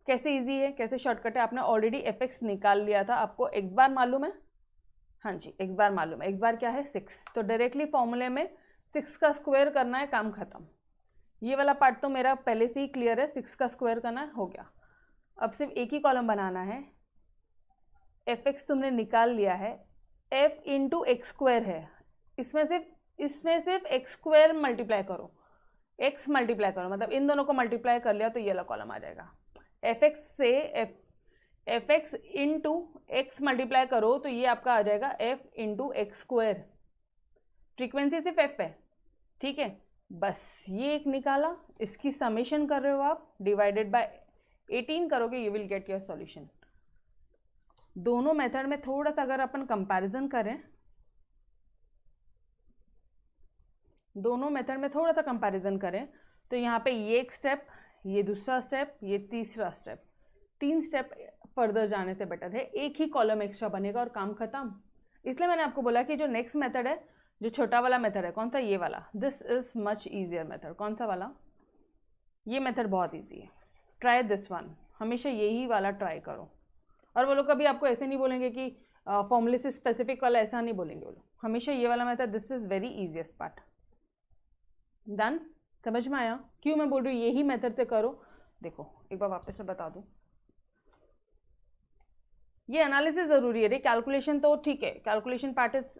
कैसे इजी है, कैसे शॉर्टकट है। आपने ऑलरेडी एफ एक्स निकाल लिया था, आपको एक्स बार मालूम है, हाँ जी, x बार मालूम है, x बार क्या है 6, तो डायरेक्टली फॉर्मूले में 6 का स्क्वायर करना है, काम खत्म। ये वाला पार्ट तो मेरा पहले से ही क्लियर है, 6 का स्क्वायर करना है, हो गया। अब सिर्फ एक ही कॉलम बनाना है, fx तुमने निकाल लिया है, f इंटू एक्स स्क्वायर है, इसमें सिर्फ एक्स स्क्वायर मल्टीप्लाई करो, x मल्टीप्लाई करो, मतलब इन दोनों को मल्टीप्लाई कर लिया तो ये वाला कॉलम आ जाएगा। fx से fx इंटू एक्स मल्टीप्लाई करो तो ये आपका आ जाएगा f into x square, frequency सिर्फ f है, ठीक है। बस ये एक निकाला, इसकी समेशन कर रहे हो आप, डिवाइडेड बाय 18 करोगे, you will get your solution. दोनों मेथड में थोड़ा सा अगर अपन कंपैरिजन करें, दोनों मेथड में थोड़ा सा कंपैरिजन करें तो यहाँ पे ये एक स्टेप, ये दूसरा स्टेप, ये तीसरा स्टेप, 3 स्टेप फर्दर जाने से बेटर है एक ही कॉलम एक्स्ट्रा बनेगा और काम खत्म। इसलिए मैंने आपको बोला कि जो नेक्स्ट मेथड है, जो छोटा वाला मेथड है, कौन सा, ये वाला, this is much easier method. कौन सा वाला, ये मेथड बहुत ईजी है, ट्राई दिस वन, हमेशा यही वाला ट्राई करो। और वो लोग कभी आपको ऐसे नहीं बोलेंगे कि फॉर्मूले से स्पेसिफिक वाला, ऐसा नहीं बोलेंगे वो लोग, हमेशा ये वाला method, this is very easiest part. Done, समझ में आया क्यों मैं बोल रही हूँ यही मेथड से करो। देखो एक बार वापस से बता दूं, ये एनालिसिस जरूरी है रे, कैलकुलेशन तो ठीक है, calculation part is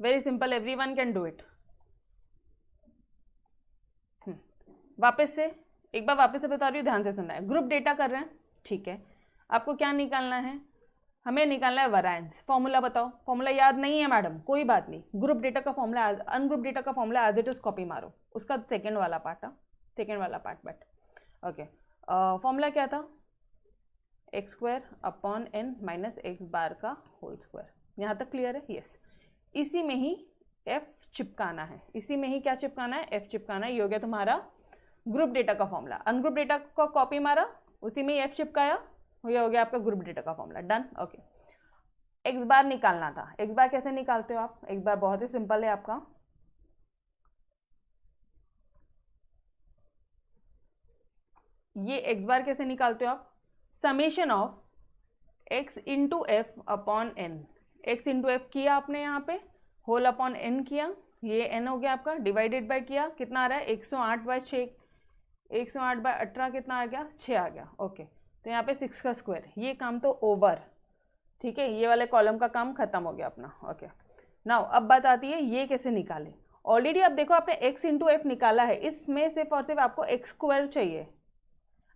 very simple, everyone can do it. वापस से एक बार वापस से बता रही हूँ, ध्यान से सुनना है। ग्रुप डेटा कर रहे हैं, ठीक है, आपको क्या निकालना है, हमें निकालना है वैरिएंस। फॉर्मूला बताओ, फॉर्मूला याद नहीं है मैडम, कोई बात नहीं, ग्रुप डेटा का फॉर्मूला, अनग्रुप डेटा का formula as it is copy मारो, उसका सेकेंड वाला पार्ट बट ओके। फॉर्मूला क्या था, x square upon n minus x bar का होल स्क्वायर, यहाँ तक क्लियर है, यस। इसी में ही एफ चिपकाना है, इसी में ही क्या चिपकाना है, एफ चिपकाना है। ये हो गया तुम्हारा ग्रुप डेटा का फॉर्मूला। अनग्रुप डेटा का कॉपी मारा, उसी में एफ चिपकाया, ये हो गया आपका ग्रुप डेटा का फॉर्मूला। Done, okay. एक्स बार निकालना था, एक्स बार कैसे निकालते हो आप, एक्स बार बहुत ही सिंपल है आपका, ये एक्स बार कैसे निकालते हो आप, summation of x into f upon n, x into f किया आपने यहाँ पे, होल अपॉन एन किया, ये एन हो गया आपका, डिवाइडेड बाय किया, कितना आ रहा है 108/6, 108/18 कितना आ गया, 6 आ गया, ओके। तो यहाँ पे 6 का स्क्वायर, ये काम तो ओवर, ठीक है, ये वाले कॉलम का काम खत्म हो गया अपना, ओके। नाउ अब बात आती है ये कैसे निकालें। ऑलरेडी आप देखो आपने x इंटू एफ निकाला है, इसमें सिर्फ और सिर्फ आपको एक्स स्क्वायर चाहिए,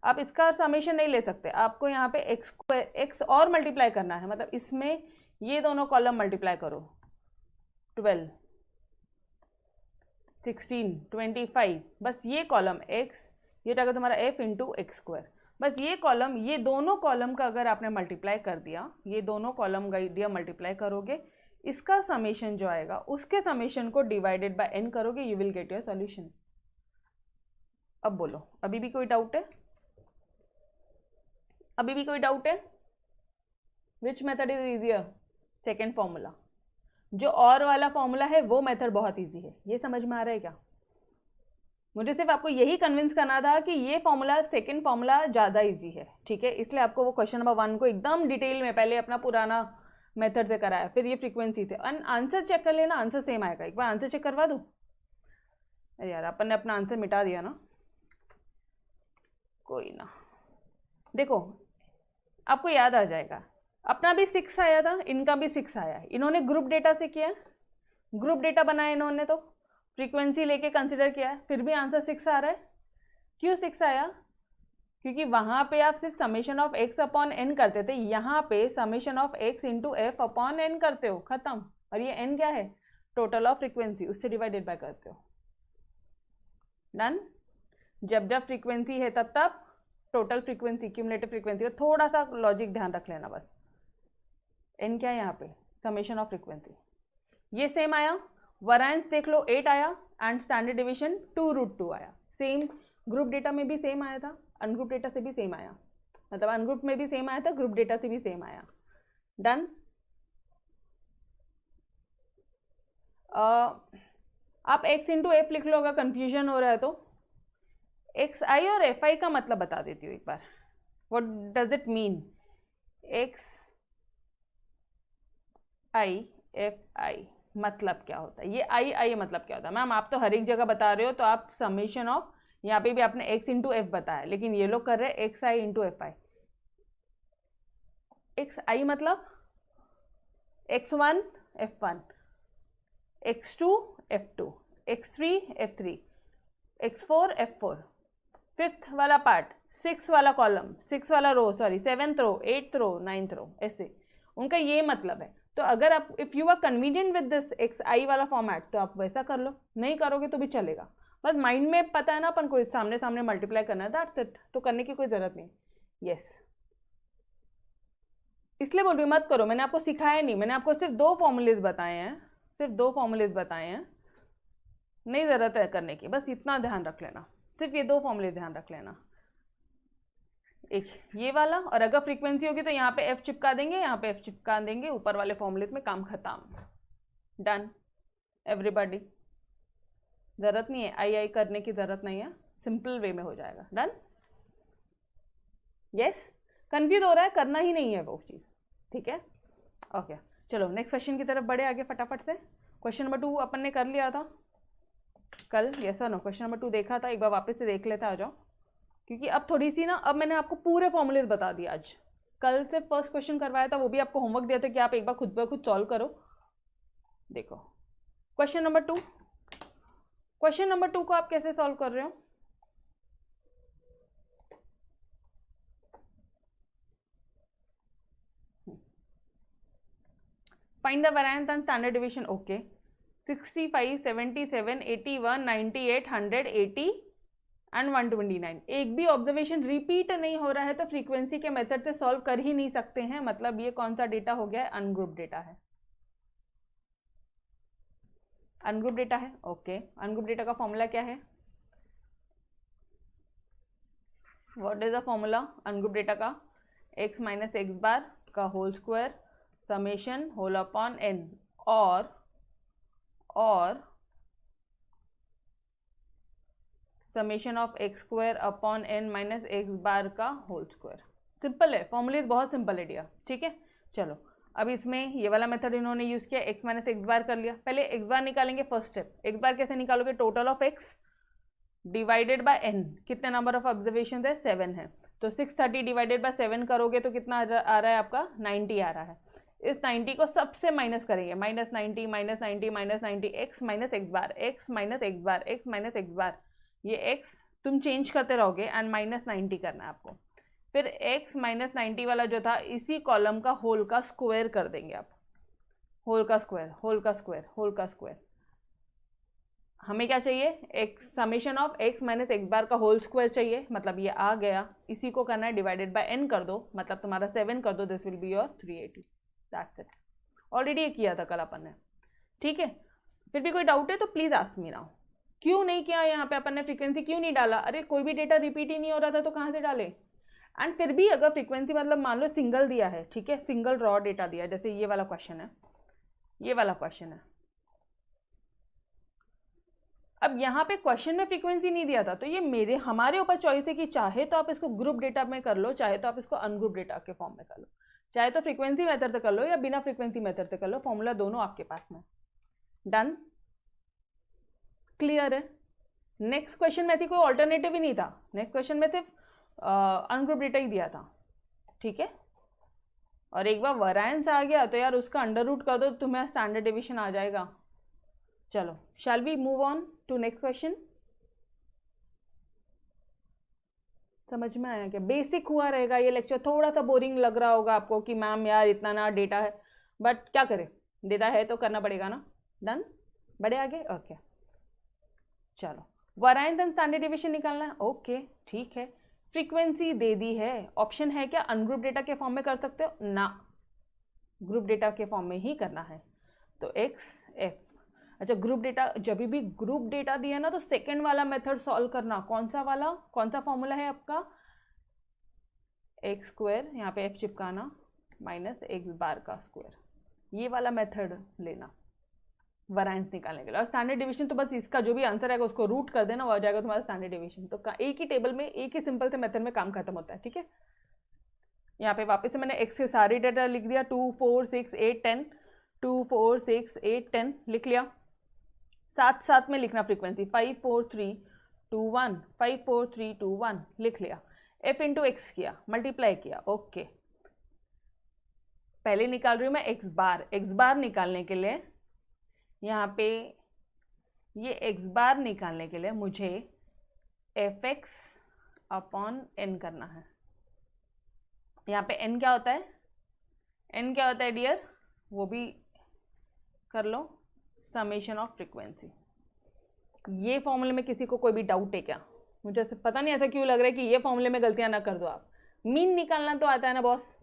आप इसका समेशन नहीं ले सकते, आपको यहाँ पे एक्स स्क्वायर, एक्स और मल्टीप्लाई करना है, मतलब इसमें ये दोनों कॉलम मल्टीप्लाई करो, 12, 16, 25, बस ये कॉलम x, ये जाएगा तुम्हारा f इंटू एक्स स्क्वायर, बस ये कॉलम, ये दोनों कॉलम का अगर आपने मल्टीप्लाई कर दिया, ये दोनों कॉलम का दिया मल्टीप्लाई करोगे, इसका समेशन जो आएगा उसके समेशन को डिवाइडेड बाय n करोगे, you will get your solution. अब बोलो, अभी भी कोई डाउट है, अभी भी कोई डाउट है, which method is easier, second formula, जो और वाला फॉर्मूला है वो मेथड बहुत इजी है, ये समझ में आ रहा है क्या। मुझे सिर्फ आपको यही कन्विंस करना था कि ये फॉर्मूला, सेकंड फॉर्मूला ज़्यादा इजी है, ठीक है, इसलिए आपको वो क्वेश्चन नंबर 1 को एकदम डिटेल में पहले अपना पुराना मेथड से कराया, फिर ये फ्रीक्वेंसी थे, और आंसर चेक कर लेना, आंसर सेम आएगा, एक बार आंसर चेक करवा दूँ। अरे यार अपन ने अपना आंसर मिटा दिया ना, कोई ना, देखो आपको याद आ जाएगा, अपना भी 6 आया था, इनका भी 6 आया है, इन्होंने ग्रुप डेटा से किया, ग्रुप डेटा बनाया इन्होंने, तो फ्रीक्वेंसी लेके कंसिडर किया है, फिर भी आंसर 6 आ रहा है। क्यों 6 आया, क्योंकि वहाँ पे आप सिर्फ summation of x upon n करते थे, यहाँ पे summation of x into f upon n करते हो, खत्म। और ये n क्या है, टोटल ऑफ फ्रीक्वेंसी, उससे डिवाइडेड बाय करते हो। डन, जब जब फ्रीक्वेंसी है तब तब टोटल फ्रीक्वेंसी, क्यूमुलेटिव फ्रीक्वेंसी का थोड़ा सा लॉजिक ध्यान रख लेना बस। n क्या है यहाँ पे, समेशन ऑफ फ्रीक्वेंसी, ये सेम आया, वैरिएंस देख लो 8 आया, एंड स्टैंडर्ड डिवीजन 2√2 आया, सेम ग्रुप डेटा में भी सेम आया था, अनग्रुप डेटा से भी सेम आया, मतलब अनग्रुप में भी सेम आया था, ग्रुप डेटा से भी सेम आया। डन, आप x इंटू एफ लिख लो अगर कंफ्यूजन हो रहा है तो, एक्स आई और एफ आई का मतलब बता देती हूँ एक बार, what does it mean, x i f i मतलब क्या होता है, ये आई आई मतलब क्या होता है? मैम आप तो हर एक जगह बता रहे हो, तो आप समेशन ऑफ, यहाँ पे भी आपने एक्स इंटू एफ बताया, लेकिन ये लोग कर रहे हैं x i into f i. X i मतलब x1 f1, x2 f2, x3 f3, x4 f4, fifth वाला पार्ट, सिक्स वाला कॉलम, सिक्स वाला row, sorry seventh row, eighth row, ninth row, ऐसे उनका ये मतलब है। तो अगर आप if you are convenient with this x i वाला फॉर्मेट तो आप वैसा कर लो, नहीं करोगे तो भी चलेगा, बस माइंड में पता है ना अपन को सामने सामने मल्टीप्लाई करना है, दैट्स इट, तो करने की कोई ज़रूरत नहीं। यस, इसलिए बोल रही हूँ मत करो, मैंने आपको सिखाया नहीं, मैंने आपको सिर्फ दो फॉर्मूलेज बताए हैं, सिर्फ दो फॉर्मूलेज बताए हैं, नहीं ज़रूरत है करने की, बस इतना ध्यान रख लेना, सिर्फ ये दो फॉर्मूले ध्यान रख लेना, एक ये वाला, और अगर फ्रीक्वेंसी होगी तो यहाँ पे एफ चिपका देंगे, यहाँ पे एफ चिपका देंगे, ऊपर वाले फॉर्मूले में काम खत्म, डन एवरीबॉडी। ज़रूरत नहीं है आई आई करने की, ज़रूरत नहीं है, सिंपल वे में हो जाएगा, डन। यस, कंफ्यूज हो रहा है, करना ही नहीं है वो चीज़, ठीक है, ओके। चलो नेक्स्ट क्वेश्चन की तरफ बढ़े आगे फटाफट से। क्वेश्चन नंबर 2 अपन ने कर लिया था कल, यस और नो, क्वेश्चन नंबर 2 देखा था, एक बार वापस से देख लेता, आ जाओ, क्योंकि अब थोड़ी सी ना, अब मैंने आपको पूरे फॉर्मूलेज बता दिया आज, कल से फर्स्ट क्वेश्चन करवाया था, वो भी आपको होमवर्क दिया था कि आप एक बार खुद ब खुद सॉल्व करो। देखो क्वेश्चन नंबर 2, क्वेश्चन नंबर 2 को आप कैसे सॉल्व कर रहे हो? Find the variance and standard division, okay. 65, 77, 81, 98, 100, 80 and 129, एक भी ऑब्जर्वेशन रिपीट नहीं हो रहा है तो फ्रीक्वेंसी के मेथड से सॉल्व कर ही नहीं सकते हैं, मतलब ये कौन सा डेटा हो गया है? अनग्रुप डेटा है, अनग्रुप डेटा है, ओके। अनग्रुप डेटा का फॉर्मूला क्या है? What is the formula ungroup data का? x माइनस एक्स बार का whole square summation whole upon n, और summation of x square upon n minus x bar का whole square. Simple है, फॉर्मूले बहुत सिंपल है डियर, ठीक है। चलो अब इसमें ये वाला मेथड इन्होंने यूज़ किया, x माइनस एक्स बार कर लिया, पहले एक्स बार निकालेंगे, फर्स्ट स्टेप। एक्स बार कैसे निकालोगे? Total of x divided by n, कितने नंबर ऑफ ऑब्जर्वेशन है? 7 है, तो 630 डिवाइडेड बाय 7 करोगे तो कितना आ रहा है आपका? 90 आ रहा है। इस 90 को सबसे माइनस करेंगे, minus 90 minus 90 minus 90, x minus x bar, x minus x bar, x minus x bar, ये x तुम चेंज करते रहोगे एंड माइनस 90 करना है आपको। फिर x माइनस 90 वाला जो था इसी कॉलम का होल का स्क्वायर कर देंगे आप, होल का स्क्वायर, होल का स्क्वायर, होल का स्क्वायर। हमें क्या चाहिए? X summation of x minus x bar का होल स्क्वायर चाहिए, मतलब ये आ गया, इसी को करना है डिवाइडेड बाय n कर दो, मतलब तुम्हारा 7 कर दो, this will be your 380, that's it. Already ये किया था कल अपन ने, ठीक है। फिर भी कोई डाउट है तो प्लीज आस्क मी नाउ। क्यों नहीं किया यहाँ पे अपन ने? फ्रीक्वेंसी क्यों नहीं डाला? अरे कोई भी डेटा रिपीट ही नहीं हो रहा था तो कहाँ से डाले? एंड फिर भी अगर फ्रीक्वेंसी मतलब मान लो सिंगल दिया है, ठीक है, सिंगल रॉ डेटा दिया, जैसे ये वाला क्वेश्चन है, ये वाला क्वेश्चन है, अब यहाँ पे क्वेश्चन में फ्रीक्वेंसी नहीं दिया था, तो ये हमारे ऊपर चॉइस है कि चाहे तो आप इसको ग्रुप डेटा में कर लो, चाहे तो आप इसको अनग्रुप डेटा के फॉर्म में कर लो, चाहे तो फ्रीक्वेंसी मेथड से कर लो या बिना फ्रीक्वेंसी मेथड से कर लो, फॉर्मूला दोनों आपके पास में। डन, क्लियर है। नेक्स्ट क्वेश्चन में थी कोई ऑल्टरनेटिव ही नहीं था, नेक्स्ट क्वेश्चन में सिर्फ अनग्रुप डेटा ही दिया था, ठीक है। और एक बार वेरिएंस आ गया तो यार उसका अंडर रूट कर दो तो तुम्हें स्टैंडर्ड डिवीजन आ जाएगा। चलो shall we move on to next question. समझ में आया क्या? बेसिक हुआ रहेगा ये लेक्चर, थोड़ा सा बोरिंग लग रहा होगा आपको कि मैम यार इतना ना डेटा है, बट क्या करें, डेटा है तो करना पड़ेगा ना। डन, बढ़े आगे, ओके। चलो वेरिएंस एंड स्टैंडर्ड डिवीजन निकालना है, ओके ठीक है। फ्रीक्वेंसी दे दी है, ऑप्शन है क्या अनग्रुप डेटा के फॉर्म में कर सकते हो? ना, ग्रुप डेटा के फॉर्म में ही करना है, तो एक्स एफ। अच्छा, ग्रुप डेटा, जब भी ग्रुप डेटा दिया ना तो सेकेंड वाला मेथड सॉल्व करना, कौन सा वाला, कौन सा फॉर्मूला है आपका? एक्स स्क्वायर, यहाँ पे एफ चिपकाना, माइनस एक्स बार का स्क्वायर, ये वाला मेथड लेना वेरिएंस निकालने के लिए। और स्टैंडर्ड डिवीजन तो बस इसका जो भी आंसर आएगा उसको रूट कर देना, वो आ जाएगा तुम्हारा स्टैंडर्ड डिवीजन। तो एक ही टेबल में एक ही सिंपल से मेथड में काम खत्म होता है, ठीक है। यहाँ पे वापस से मैंने एक्स के सारे डेटा लिख दिया, 2, 4, 6, 8, 10, 2 4 6 8 10 लिख लिया। साथ साथ में लिखना फ्रीक्वेंसी 5 4 3 2 1 5 4 3 2 1 लिख लिया। f इंटू एक्स किया, मल्टीप्लाई किया, ओके। पहले निकाल रही हूँ मैं एक्स बार निकालने के लिए यहाँ पे ये एक्स बार निकालने के लिए मुझे एफ एक्स अपॉन एन करना है। यहाँ पे एन क्या होता है, एन क्या होता है डियर, वो भी कर लो, समेशन ऑफ फ्रीक्वेंसी। ये फॉर्मूले में किसी को कोई भी डाउट है क्या? मुझे पता नहीं ऐसा क्यों लग रहा है कि ये फॉर्मूले में गलतियां ना कर दो आप। मीन निकालना तो आता है ना बॉस,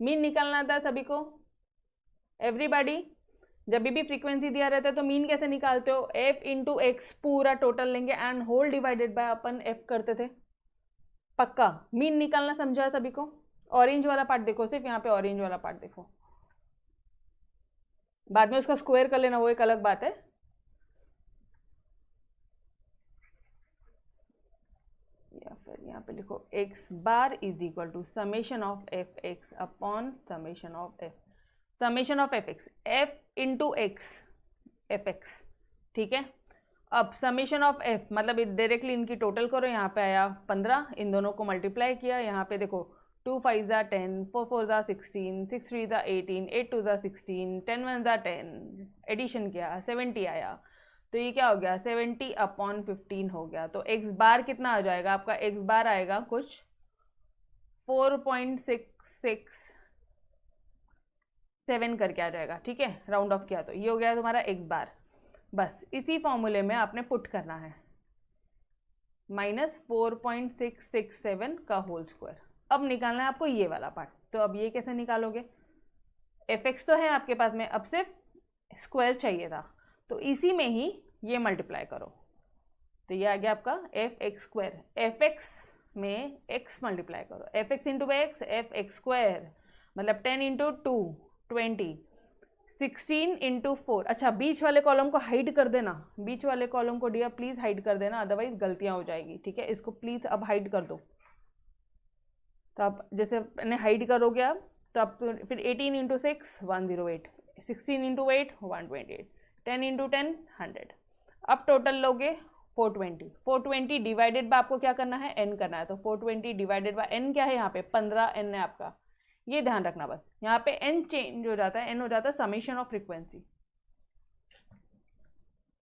मीन निकालना आता है सभी को, एवरीबॉडी। जब भी फ्रीक्वेंसी दिया रहता है तो मीन कैसे निकालते हो, एफ इंटू एक्स पूरा टोटल लेंगे and whole divided by upon f करते थे, पक्का। मीन निकालना समझा है सभी को? ऑरेंज वाला पार्ट देखो, सिर्फ यहाँ पे ऑरेंज वाला पार्ट देखो, बाद में उसका स्क्वायर कर लेना, वो एक अलग बात है। या फिर यहाँ पे लिखो x bar is equal to summation of f x upon summation of f, summation of f x, f into x f x, ठीक है। अब समेशन ऑफ एफ मतलब डायरेक्टली इनकी टोटल करो, यहाँ पे आया 15, इन दोनों को मल्टीप्लाई किया, यहाँ पे देखो 2 5 ज़ा 10, 4 4 ज़ा 16, 6 3 ज़ा 18, 8 2 ज़ा 16, 10 1 ज़ा 10, एडिशन किया 70 आया, तो ये क्या हो गया 70 अपॉन 15 हो गया। तो एक्स बार कितना आ जाएगा आपका, एक्स बार आएगा कुछ 4.667 करके आ जाएगा, ठीक है, राउंड ऑफ किया तो ये हो गया तुम्हारा एक्स बार। बस इसी फॉर्मूले में आपने पुट करना है -4.667 का होल स्क्वायर। अब निकालना है आपको ये वाला पार्ट, तो अब ये कैसे निकालोगे, एफ एक्स तो है आपके पास में, अब सिर्फ स्क्वायर चाहिए था, तो इसी में ही ये मल्टीप्लाई करो, तो ये आ गया आपका f x square. F x में एक्स मल्टीप्लाई करो, F x into x, f x square मतलब 10 इंटू 2 20, 16 इंटू 4। अच्छा, बीच वाले कॉलम को हाइड कर देना, बीच वाले कॉलम को डियर प्लीज़ हाइड कर देना, अदरवाइज गलतियाँ हो जाएगी, ठीक है। इसको प्लीज़ अब हाइड कर दो, तो आप जैसे मैंने हाइड करोगे आप, तो आप फिर 18 इंटू 6 108, 16 इंटू 8 128, 10 इंटू 10 100। अब टोटल लोगे 420, 420 डिवाइडेड बाय आपको क्या करना है, n करना है, तो 420 डिवाइडेड बाय n क्या है यहाँ पे 15 n है आपका, ये ध्यान रखना बस। यहाँ पे n चेंज हो जाता है, n हो जाता है summation of frequency.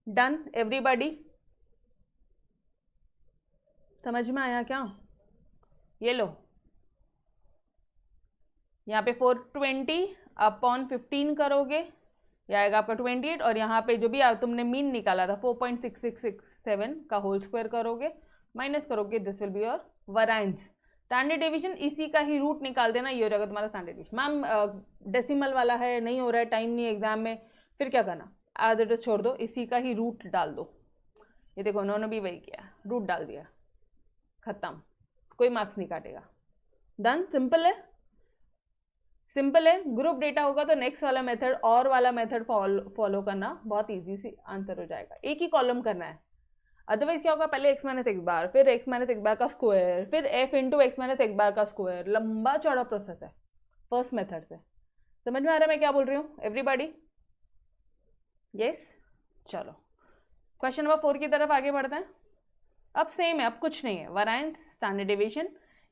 Done everybody, समझ में आया क्या? ये लो, यहाँ पे 420 अपॉन 15 करोगे, ये आएगा आपका 28, और यहाँ पे जो भी तुमने मीन निकाला था 4.6667 का होल स्क्वायर करोगे, माइनस करोगे, this will be your वराइंस। Standard division इसी का ही रूट निकाल देना, ये हो जाएगा तुम्हारा स्टैंडर्ड डिवीजन। मैम डेसिमल वाला है, नहीं हो रहा है, टाइम नहीं एग्जाम में, फिर क्या करना, आज एड्रेस छोड़ दो, इसी का ही रूट डाल दो। ये देखो उन्होंने भी वही किया, रूट डाल दिया, खत्म, कोई मार्क्स नहीं काटेगा। डन, सिंपल है, सिंपल है। ग्रुप डेटा होगा तो नेक्स्ट वाला मेथड और वाला मेथड फॉलो करना बहुत इजी सी आंसर हो जाएगा, एक ही कॉलम करना है। अदरवाइज क्या होगा, पहले x माइनस एक्स बार, फिर x माइनस एक्स बार का स्क्वायर, फिर f into x minus x bar का स्क्वायर, लंबा चौड़ा प्रोसेस है फर्स्ट मेथड से। समझ में आ रहा है मैं क्या बोल रही हूँ एवरीबॉडी? यस, चलो क्वेश्चन नंबर 4 की तरफ आगे बढ़ते हैं। अब सेम है, अब कुछ नहीं है, वरायंस, स्टैंडर्ड डेविएशन,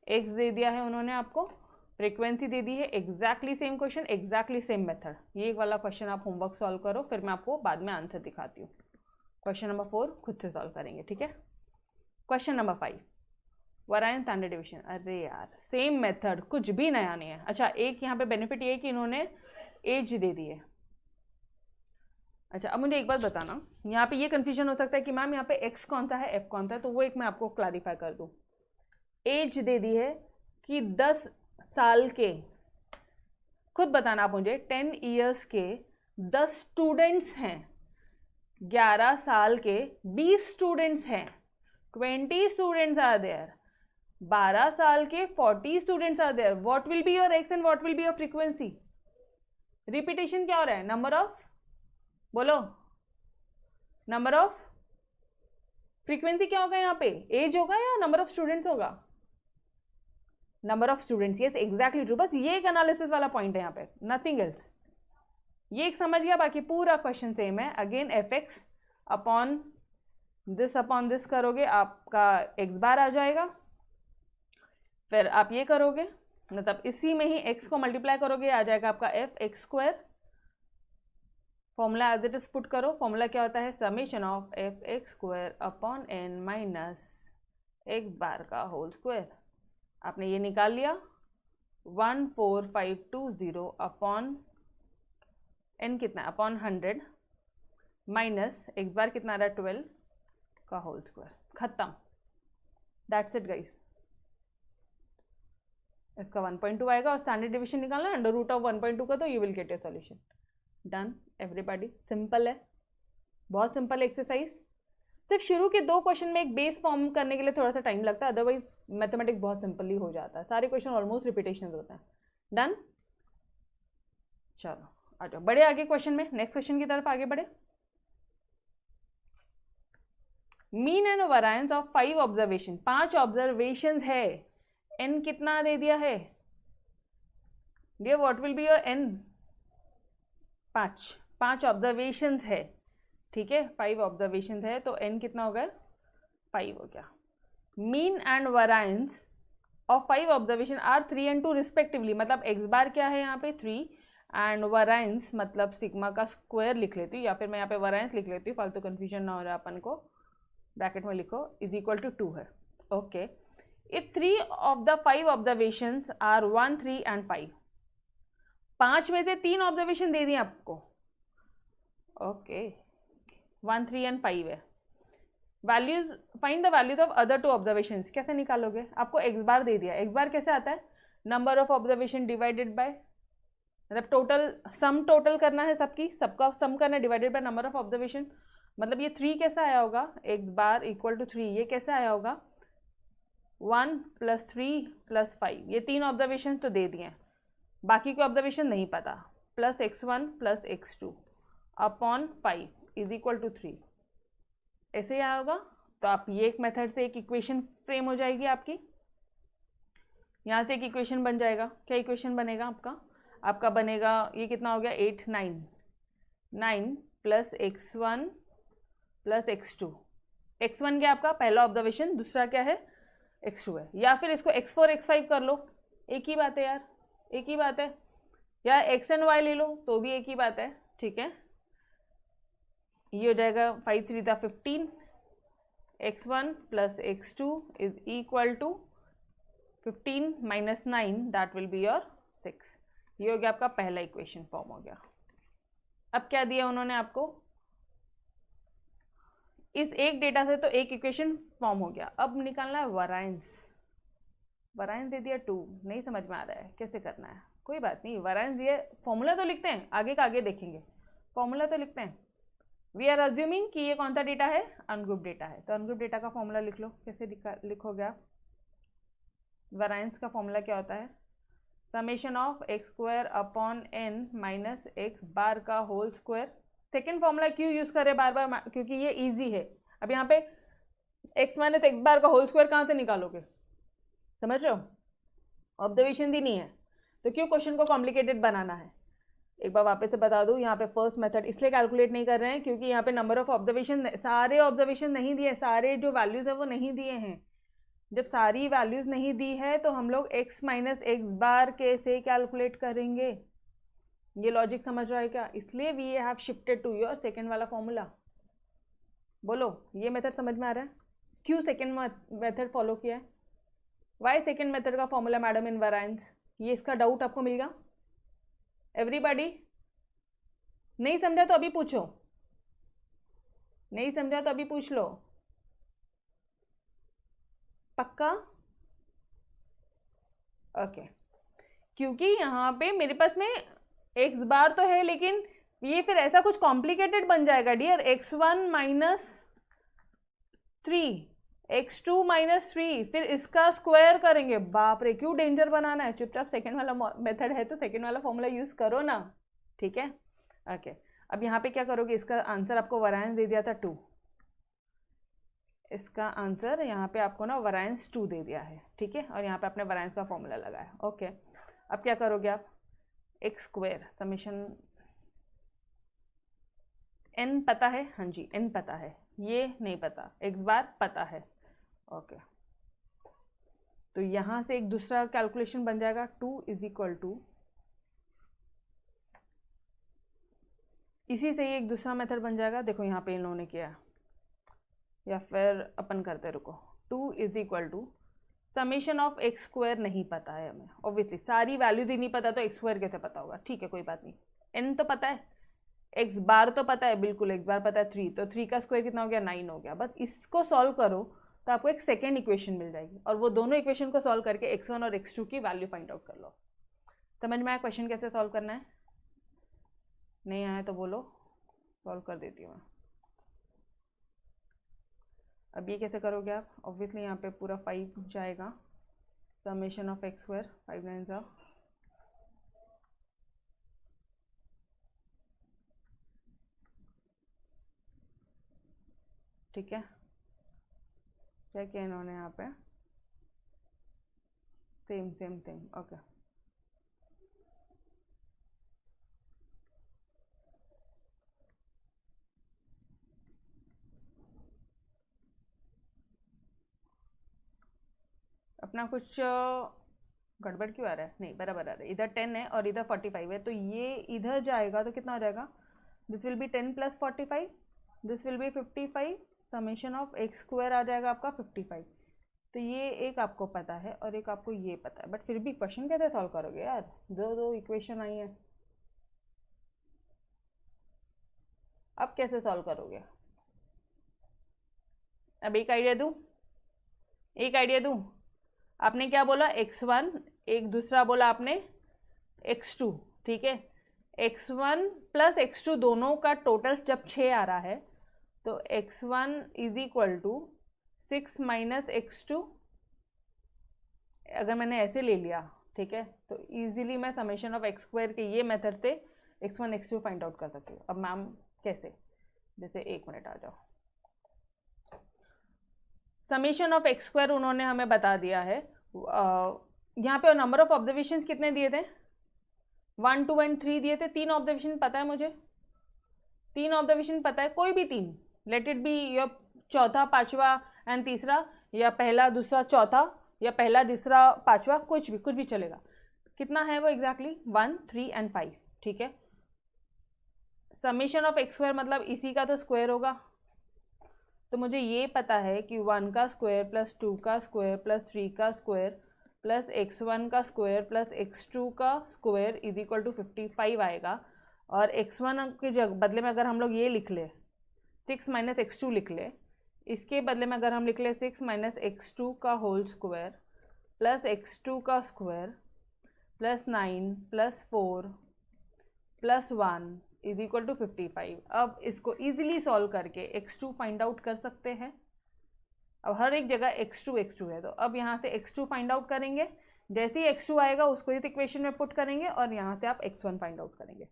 x दे दिया है उन्होंने आपको, फ्रीक्वेंसी दे दी है, exactly same question, exactly same method. ये वाला क्वेश्चन आप होमवर्क सॉल्व करो, फिर मैं आपको बाद में आंसर दिखाती हूँ। क्वेश्चन नंबर 4 खुद से सॉल्व करेंगे, ठीक है। Question number 5, variance standard deviation. अरे यार सेम मेथड, कुछ भी नया नहीं है। अच्छा, एक यहाँ पे बेनिफिट ये है कि इन्होंने एज दे दी है। अच्छा, अब मुझे एक बात बताना, यहाँ पे ये कन्फ्यूजन हो सकता है कि मैम यहाँ पे x कौन सा है, f कौन सा है, तो वो एक मैं आपको क्लैरिफाई कर दूँ। एज दे दी है कि 10 साल के, खुद बताना आप मुझे, 10 ईयर्स के 10 स्टूडेंट्स हैं, 11 साल के 20 स्टूडेंट्स हैं, 20 स्टूडेंट्स आर देयर, 12 साल के 40 students are there. What will be your x and what will be your frequency? Repetition क्या हो रहा है, नंबर ऑफ, बोलो नंबर ऑफ, फ्रीक्वेंसी क्या होगा यहाँ पे, एज होगा या नंबर ऑफ स्टूडेंट्स होगा? Number of students, yes exactly true. बस ये एक एनालिसिस वाला पॉइंट है यहाँ पे, नथिंग एल्स। ये एक समझ गया, बाकी पूरा क्वेश्चन सेम है। Again F x upon this करोगे आपका एक्स बार आ जाएगा, फिर आप ये करोगे मतलब इसी में ही x को मल्टीप्लाई करोगे, आ जाएगा आपका f x square. Formula as it is put करो, फॉर्मूला क्या होता है, summation of f x square upon n minus x bar का होल स्क्वायर। आपने ये निकाल लिया 14520 अपॉन एन कितना अपॉन 100 माइनस एक्स बार कितना आ रहा है 12 का होल स्क्वायर। खत्म, दैट्स इट गाइस। इसका 1.2 आएगा और स्टैंडर्ड डिवीजन निकालना अंडर रूट ऑफ 1.2 का, तो you will get your solution. Done everybody, simple है, बहुत सिंपल एक्सरसाइज। सिर्फ शुरू के 2 क्वेश्चन में एक बेस फॉर्म करने के लिए थोड़ा सा टाइम लगता है, अदरवाइज मैथमेटिक्स बहुत सिंपली हो जाता है, सारे क्वेश्चन ऑलमोस्ट रिपीटेशन होते हैं। डन, चलो आ जाओ बड़े आगे क्वेश्चन में, नेक्स्ट क्वेश्चन की तरफ आगे बढ़े। Mean and variance of 5 observation, 5 observation है, एन कितना दे दिया है dear, what will be your n, 5 observation है, ठीक है 5 ऑब्जर्वेशन है, तो एन कितना हो गया 5 हो गया। Mean and variance of 5 observation are 3 and 2 respectively, मतलब एक्स बार क्या है यहाँ पे 3 एंड वेरिएंस मतलब सिग्मा का स्क्वायर लिख लेती हूँ, या फिर मैं यहाँ पे वेरिएंस लिख लेती हूँ, फालतू कंफ्यूजन ना हो रहा अपन को, ब्रैकेट में लिखो इज इक्वल टू 2 है। Okay, if 3 of the 5 observations are 1, 3 and 5, 5 में से 3 ऑब्जर्वेशन दे दिए आपको, ओके 1, 3 and 5 है। Values, find the values of other 2 observations, कैसे निकालोगे, आपको एक्स बार दे दिया, एक्स बार कैसे आता है, number of observation divided by, मतलब टोटल सम टोटल करना है, सबका सम करना है, divided by number of observation. मतलब ये 3 कैसे आया होगा, एक्स बार इक्वल टू 3, ये कैसे आया होगा 1 + 3 + 5, ये 3 ऑब्जर्वेशन तो दे दिए, बाकी के ऑब्जर्वेशन नहीं पता, plus x1 + x2 upon 5 is equal to 3, ऐसे ही आया होगा। तो आप ये एक मेथड से एक इक्वेशन फ्रेम हो जाएगी आपकी, यहाँ से एक इक्वेशन बन जाएगा। क्या इक्वेशन बनेगा आपका बनेगा ये कितना हो गया 8, 9 plus x1 plus x2, x1 क्या आपका पहला ऑब्जर्वेशन, दूसरा क्या है x2 है, या फिर इसको x4 x5 कर लो, एक ही बात है यार, एक ही बात है, या x एंड y ले लो तो भी एक ही बात है, ठीक है। ये हो जाएगा 5 3 15, x1 plus x2 is equal to 15 minus 9, that will be your 6। ये हो गया आपका पहला इक्वेशन फॉर्म हो गया। अब क्या दिया उन्होंने आपको, इस एक डेटा से तो एक इक्वेशन फॉर्म हो गया, अब निकालना है वेरिएंस। वेरिएंस दे दिया 2, नहीं समझ में आ रहा है कैसे करना है, कोई बात नहीं, वेरिएंस ये फॉर्मूला तो लिखते हैं, आगे का आगे देखेंगे, फॉर्मूला तो लिखते हैं। वी आर अज्यूमिंग कि ये कौन सा डेटा है, अनग्रुप डेटा है, तो अनग्रुप डेटा का फॉर्मूला लिख लो, कैसे लिखोगे आप, वेरिएंस का फॉर्मूला क्या होता है, summation of x square upon n minus x bar का होल स्क्वायर। सेकेंड फॉर्मूला क्यों यूज करें बार बार, क्योंकि ये इजी है। अब यहाँ पे एक्स माइनस एक्स बार का होल स्क्वायर कहाँ से निकालोगे, समझ रहे हो, ऑब्जर्वेशन ही नहीं है, तो क्यों क्वेश्चन को कॉम्प्लिकेटेड बनाना है। एक बार वापस से बता दूं, यहाँ पे फर्स्ट मेथड इसलिए कैलकुलेट नहीं कर रहे हैं क्योंकि यहाँ पे नंबर ऑफ ऑब्जर्वेशन, सारे ऑब्जर्वेशन नहीं दिए, सारे जो वैल्यूज है वो नहीं दिए हैं। जब सारी वैल्यूज नहीं दी है तो हम लोग x माइनस एक्स बार कैसे कैलकुलेट करेंगे, ये लॉजिक समझ रहा है क्या, इसलिए we have shifted to your second वाला फॉर्मूला। बोलो ये मेथड समझ में आ रहा है, क्यों सेकेंड मेथड फॉलो किया है, वाई सेकेंड मेथड का फॉर्मूला मैडम इन वेरिएंस, ये इसका डाउट आपको मिल गया एवरीबॉडी। नहीं समझा तो अभी पूछो, नहीं समझा तो अभी पूछ लो, पक्का ओके। क्योंकि यहाँ पे मेरे पास में एक्स बार तो है, लेकिन ये फिर ऐसा कुछ कॉम्प्लिकेटेड बन जाएगा dear, x1 minus 3 x2 minus 3, फिर इसका स्क्वायर करेंगे, बाप रे क्यों डेंजर बनाना है, चुपचाप सेकेंड वाला मेथड है तो सेकेंड वाला फॉर्मूला यूज करो ना, ठीक है ओके। अब यहाँ पे क्या करोगे, इसका आंसर आपको वेरिएंस दे दिया था 2, इसका आंसर यहाँ पे आपको ना वेरिएंस 2 दे दिया है, ठीक है, और यहाँ पे आपने वेरिएंस का फॉर्मूला लगाया, ओके। अब क्या करोगे आप, एक्स स्क्वायर समेशन n पता है, हाँ जी n पता है, ये नहीं पता, x बार पता है। ओके तो यहाँ से एक दूसरा कैलकुलेशन बन जाएगा 2 इज इक्वल टू, इसी से ही एक दूसरा मेथड बन जाएगा, देखो यहाँ पे इन लोगों ने किया, या फिर अपन करते रुको, 2 is equal to summation of x square नहीं पता है हमें, ऑब्वियसली सारी वैल्यू दी नहीं पता तो एक्स स्क्वायर कैसे पता होगा, ठीक है कोई बात नहीं। एन तो पता है, एक्स बार तो पता है, बिल्कुल एक्स बार पता है 3, तो 3 का स्क्वायर कितना हो गया 9 हो गया। बस इसको सॉल्व करो तो आपको एक सेकेंड इक्वेशन मिल जाएगी, और वो दोनों इक्वेशन को सॉल्व करके x1 और x2 की वैल्यू फाइंड आउट कर लो। समझ में आया क्वेश्चन कैसे सॉल्व करना है? नहीं आया तो बोलो, सॉल्व कर देती हूँ मैं। अब ये कैसे करोगे आप? ऑब्वियसली यहाँ पे पूरा 5 जाएगा, समेशन ऑफ एक्स स्क्वायर 5 9 सा, ठीक है। क्या किया इन्होंने यहाँ पे? Same same same, okay. अपना कुछ गड़बड़ क्यों आ रहा है? नहीं बराबर आ रहा है, इधर 10 है और इधर 45 है, तो ये इधर जाएगा तो कितना हो जाएगा? This will be 10 + 45, this will be 55, summation of x square आ जाएगा आपका 55। तो ये एक आपको पता है और एक आपको ये पता है, बट फिर भी क्वेश्चन कैसे सॉल्व करोगे यार? दो दो इक्वेशन आई है, अब कैसे सॉल्व करोगे? अब एक आइडिया दूँ, एक आइडिया दूँ। आपने क्या बोला? x1, एक दूसरा बोला आपने x2, ठीक है। x1 + x2 दोनों का टोटल जब 6 आ रहा है तो x1 is equal to 6 - x2, अगर मैंने ऐसे ले लिया, ठीक है, तो इजीली मैं समेशन ऑफ एक्स स्क्वायर के ये मेथड से x1 x2 फाइंड आउट कर सकती हूँ। अब मैम कैसे? जैसे 1 मिनट आ जाओ, समेशन ऑफ एक्स स्क्वायर उन्होंने हमें बता दिया है। यहाँ पे नंबर ऑफ ऑब्जर्वेशंस कितने दिए थे? 1 2 एंड 3 दिए थे। 3 ऑब्जर्वेशन पता है मुझे, 3 ऑब्जर्वेशन पता है, कोई भी 3, लेट इट बी योर चौथा, पांचवा एंड तीसरा, या पहला दूसरा चौथा, या पहला दूसरा पांचवा, कुछ भी चलेगा। कितना है वो एग्जैक्टली? 1 3 एंड 5, ठीक है। समेशन ऑफ एक्स स्क्वायर मतलब इसी का तो स्क्वायर होगा, तो मुझे ये पता है कि 1 का स्क्वायर प्लस 2 का स्क्वायर प्लस 3 का स्क्वायर प्लस x1 का स्क्वायर प्लस x2 का स्क्वायर इज इक्वल टू 55 आएगा। और x1 के बदले में अगर हम लोग ये लिख ले 6 - x2 लिख ले, इसके बदले में अगर हम लिख ले 6 - x2 का होल स्क्वायर प्लस x2 का square plus 9 plus 4 plus 1 is equal to 55। अब इसको इजीली सॉल्व करके x2 फाइंड आउट कर सकते हैं। अब हर एक जगह x2 है, तो अब यहाँ से x2 फाइंड आउट करेंगे, जैसे ही x2 आएगा उसको इस इक्वेशन में पुट करेंगे और यहाँ से आप x1 फाइंड आउट करेंगे।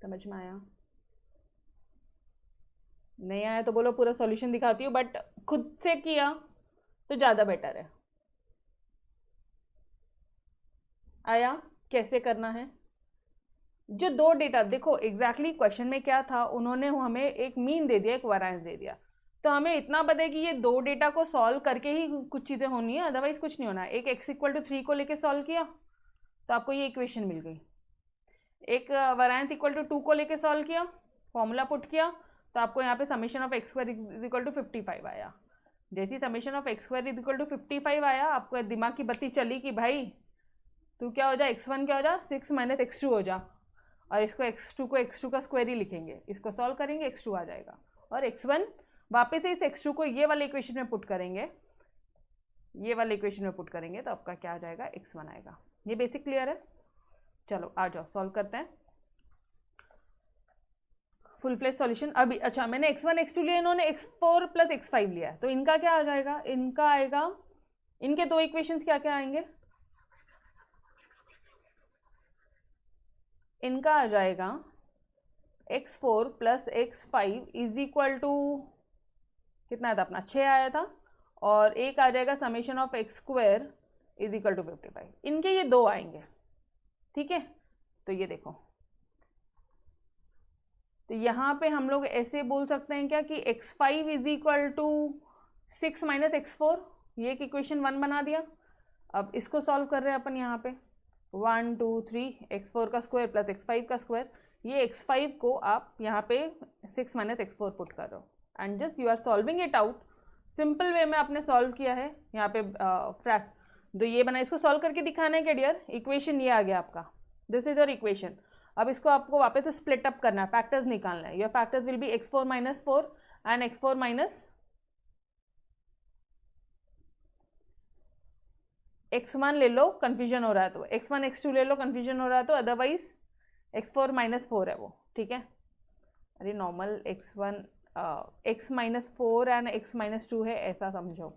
समझ में आया? नहीं आया तो बोलो, पूरा सॉल्यूशन दिखाती हूँ, बट खुद से किया तो ज़्यादा बेटर है। आया कैसे करना है? जो दो डेटा, देखो एग्जैक्टली क्वेश्चन में क्या था, उन्होंने हमें एक मीन दे दिया, एक वैरिएंस दे दिया, तो हमें इतना पता है कि ये दो डेटा को सॉल्व करके ही कुछ चीज़ें होनी है, अदरवाइज कुछ नहीं होना है। एक x = 3 को लेके सॉल्व किया तो आपको ये इक्वेशन मिल गई, एक वैरिएंस = 2 को लेके सॉल्व किया, फॉर्मूला पुट किया, तो आपको यहाँ पे summation of x square is equal to 55 आया। जैसे summation of x square is equal to 55 आया, आपको दिमाग की बत्ती चली कि भाई तू क्या हो जा, x1 क्या हो जा, 6 - x2 हो जा, और इसको x2 को x2 का स्क्वायर ही लिखेंगे, इसको सॉल्व करेंगे x2 आ जाएगा, और x1 वापस से इस x2 को ये वाले इक्वेशन में पुट करेंगे, ये वाले इक्वेशन में पुट करेंगे, तो आपका क्या आ जाएगा? x1 आएगा। ये बेसिक क्लियर है? चलो आ जाओ सॉल्व करते हैं फुल फ्लेज सॉल्यूशन। अभी अच्छा, मैंने x1 x2 लिया, इन्होंने x4 + x5 लिया है, तो इनका क्या आ जाएगा? इनका आएगा, इनके दो इक्वेशंस क्या क्या आएंगे? इनका आ जाएगा x4 + x5 is equal to कितना था अपना? 6 आया था, और एक आ जाएगा summation of x square is equal to 55। इनके ये दो आएंगे, ठीक है। तो ये देखो, तो यहाँ पे हम लोग ऐसे बोल सकते हैं क्या कि x5 is equal to 6 minus x4, ये एक इक्वेशन 1 बना दिया। अब इसको सॉल्व कर रहे हैं अपन यहाँ पे 1 2 3 x4 का स्क्वायर प्लस x5 का स्क्वायर। ये x5 को आप यहाँ पे 6 माइनस x4 पुट कर रहे हो and just you are solving it out. Simple way में आपने सॉल्व किया है यहाँ पे फ्रैक्ट तो ये बना, इसको सॉल्व करके दिखाना है क्या डियर? इक्वेशन ये आ गया आपका, दिस इज योर इक्वेशन। अब इसको आपको वापस से स्प्लिट अप करना है, फैक्टर्स निकालना है। Your factors will be x4 minus 4 and x4 minus x1 ले लो, कंफ्यूजन हो रहा है तो x1 x2 ले लो, कंफ्यूजन हो रहा है तो अदरवाइज x4 माइनस 4 है वो, ठीक है। अरे normal x1 x minus 4 and x minus 2 है, ऐसा समझो।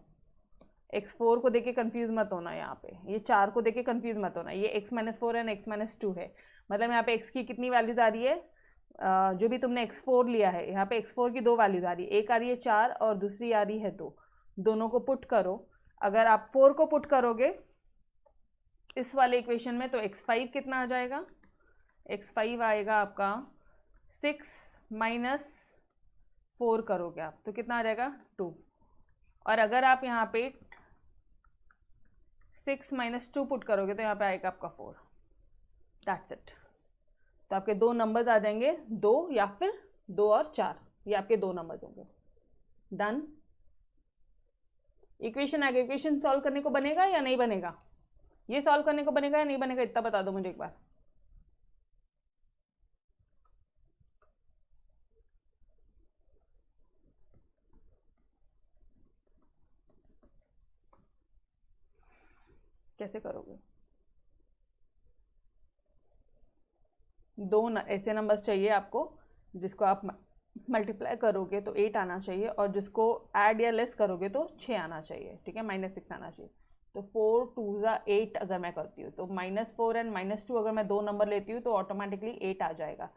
x4 को देके कंफ्यूज मत होना, यहाँ पे ये 4 को देके कंफ्यूज मत होना। ये x minus 4 and x minus 2 है, मतलब यहाँ पे x की कितनी वैल्यूज आ रही है? जो भी तुमने x4 लिया है यहाँ पे x4 की 2 वैल्यूज आ रही है, एक आ रही है 4 और दूसरी आ रही है 2। दोनों को पुट करो। अगर आप 4 को पुट करोगे इस वाले इक्वेशन में तो x5 कितना आ जाएगा? x5 आएगा आपका 6 माइनस 4 करोगे आप तो कितना आ जाएगा? 2। और अगर आप यहाँ पे 6 माइनस 2 पुट करोगे तो यहाँ पे आएगा आपका 4। That's it. तो आपके 2 नंबर्स आ जाएंगे, 2 या फिर 2 और 4, ये आपके 2 नंबर्स होंगे। डन। इक्वेशन आ गया। इक्वेशन सॉल्व करने को बनेगा या नहीं बनेगा? ये सॉल्व करने को बनेगा या नहीं बनेगा, इतना बता दो मुझे एक बार। कैसे करोगे? 2 ऐसे नंबर्स चाहिए आपको जिसको आप मल्टीप्लाई करोगे तो 8 आना चाहिए और जिसको ऐड या लेस करोगे तो 6 आना चाहिए, ठीक है, -6 आना चाहिए। तो 4 2 ज़ा 8 अगर मैं करती हूँ तो -4 एंड -2 अगर मैं 2 नंबर लेती हूँ तो ऑटोमेटिकली 8 आ जाएगा।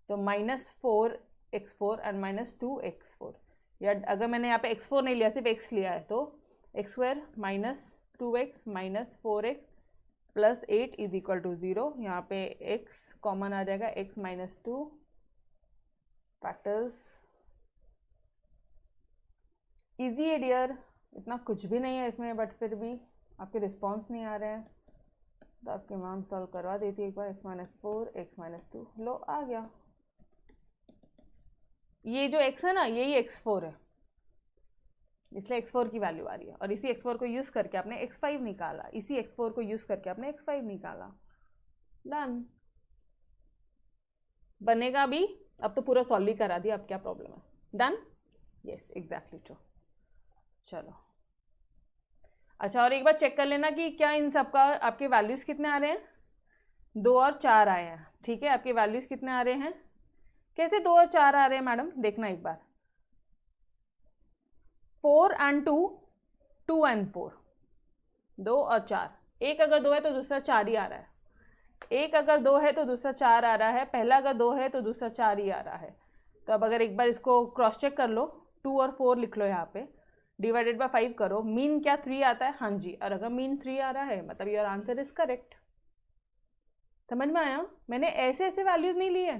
तो -4 x4 एंड -2 x4, या अगर मैंने यहाँ पे x4 नहीं लिया, सिर्फ x लिया है तो x² - 2x - 4x plus 8 is equal to 0। यहाँ पे x कॉमन आ जाएगा, x - 2 फैक्टर्स। इजी है डियर, इतना कुछ भी नहीं है इसमें, बट फिर भी आपके रिस्पॉन्स नहीं आ रहे हैं तो आपकी मैम सॉल्व करवा देती है एक बार। x - 4 x - 2 लो आ गया। ये जो x है ना यही x4 है, इसलिए x4 की वैल्यू आ रही है और इसी x4 को यूज करके आपने x5 निकाला, इसी x4 को यूज करके आपने x5 निकाला। डन। बनेगा भी। अब तो पूरा सॉल्व ही करा दिया, अब क्या प्रॉब्लम है? डन। Yes exactly true. चलो अच्छा, और एक बार चेक कर लेना कि क्या इन सब का आपके वैल्यूज कितने आ रहे हैं? 2 और 4 आए हैं, ठीक है। आपके वैल्यूज कितने आ रहे हैं? कैसे 2 और 4 आ रहे हैं मैडम? देखना एक बार। 4 एंड 2, 2 एंड 4, 2 और 4। एक अगर 2 है तो दूसरा 4 ही आ रहा है, एक अगर 2 है तो दूसरा 4 आ रहा है, पहला अगर 2 है तो दूसरा 4 ही आ रहा है। तो अब अगर एक बार इसको क्रॉस चेक कर लो, 2 और 4 लिख लो यहाँ पे, डिवाइडेड बाय 5 करो, मीन क्या 3 आता है? हाँ जी, और अगर मीन 3 आ रहा है मतलब योर आंसर इज करेक्ट। समझ में आया? मैंने ऐसे ऐसे वैल्यूज नहीं लिए,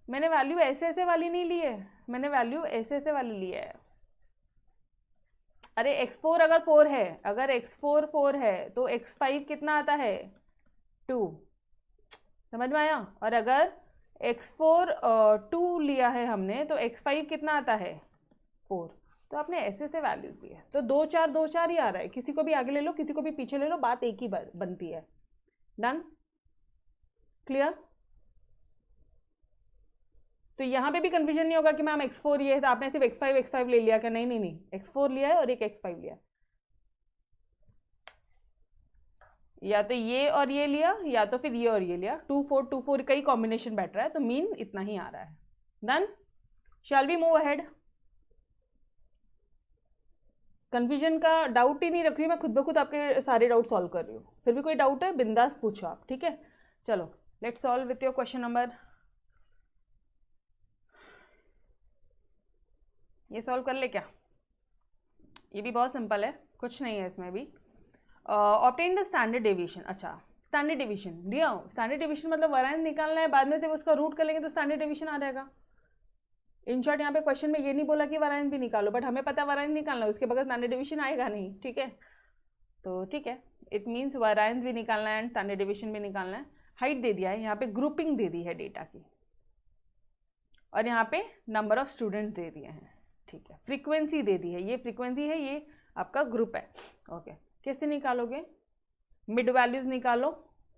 मैंने वैल्यू ऐसे ऐसे वाली नहीं ली है, मैंने वैल्यू ऐसे ऐसे वाली ली है। अरे x4 अगर 4 है, अगर x4 4 है तो x5 कितना आता है? 2। समझ में आया? और अगर x4 2 लिया है हमने तो x5 कितना आता है? 4। तो आपने ऐसे ऐसे वैल्यूज दिए, तो 2 4 2 4 ही आ रहा है। किसी को भी आगे ले लो, किसी को भी पीछे ले लो, बात एक ही बनती है। डन। क्लियर? तो यहाँ पे भी कंफ्यूजन नहीं होगा कि मैम x4 ये है तो आपने सिर्फ x5 ले लिया क्या? नहीं नहीं नहीं, x4 लिया है और एक x5 लिया है, या तो ये और ये लिया या तो फिर ये और ये लिया। 2 4 2 4 का ही कॉम्बिनेशन बैठ रहा है तो मीन इतना ही आ रहा है। Done. Shall we move ahead? Confusion का डाउट ही नहीं रख रही मैं, खुद ब खुद आपके सारे डाउट सॉल्व कर रही हूँ। फिर भी कोई डाउट है बिंदास पूछो आप, ठीक है। चलो let's solve with your question number. ये सॉल्व कर ले क्या? ये भी बहुत सिंपल है, कुछ नहीं है इसमें भी। Obtain the standard deviation. अच्छा स्टैंडर्ड डिवीजन दिया हो, स्टैंडर्ड डिवीजन मतलब वैरिएंस निकालना है, बाद में से उसका रूट कर लेंगे तो स्टैंडर्ड डिवीजन आ जाएगा। इन शॉर्ट यहाँ पे क्वेश्चन में ये नहीं बोला कि वैरिएंस भी निकालो, बट हमें पता है वैरिएंस निकालना है, उसके बगैर स्टैंडर्ड डिवीजन आएगा नहीं, ठीक है। तो ठीक है, इट मीन्स वैरिएंस भी निकालना है एंड स्टैंडर्ड डिवीजन भी निकालना है। हाइट दे दिया है, यहाँ पे ग्रुपिंग दे दी है डेटा की, और यहाँ पे नंबर ऑफ स्टूडेंट दे दिए हैं, ठीक है। फ्रीक्वेंसी दे दी है, ये फ्रीक्वेंसी है, ये आपका ग्रुप है, ओके। कैसे निकालोगे? मिड वैल्यूज निकालो,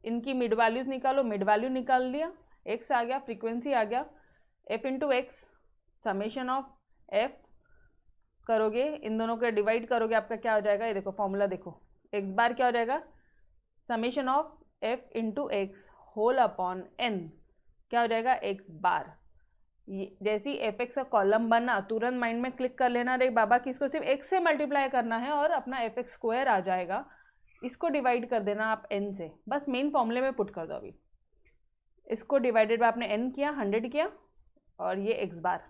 इनकी मिड वैल्यूज निकालो, मिड वैल्यू निकाल लिया, एक्स आ गया, फ्रीक्वेंसी आ गया, F into x summation of F करोगे, इन दोनों को डिवाइड करोगे, आपका क्या हो जाएगा? ये देखो फॉर्मूला देखो, एक्स बार क्या हो जाएगा? Summation of f into x whole upon n, क्या हो जाएगा? X bar. जैसे ही एफ एक्स का कॉलम बना तुरंत माइंड में क्लिक कर लेना, रे बाबा कि इसको सिर्फ एक्स से मल्टीप्लाई करना है और अपना एफ एक्स स्क्वायर आ जाएगा, इसको डिवाइड कर देना आप एन से, बस मेन फॉर्मूले में पुट कर दो। अभी इसको डिवाइडेड बाय आपने एन किया, 100 किया, और ये एक्स बार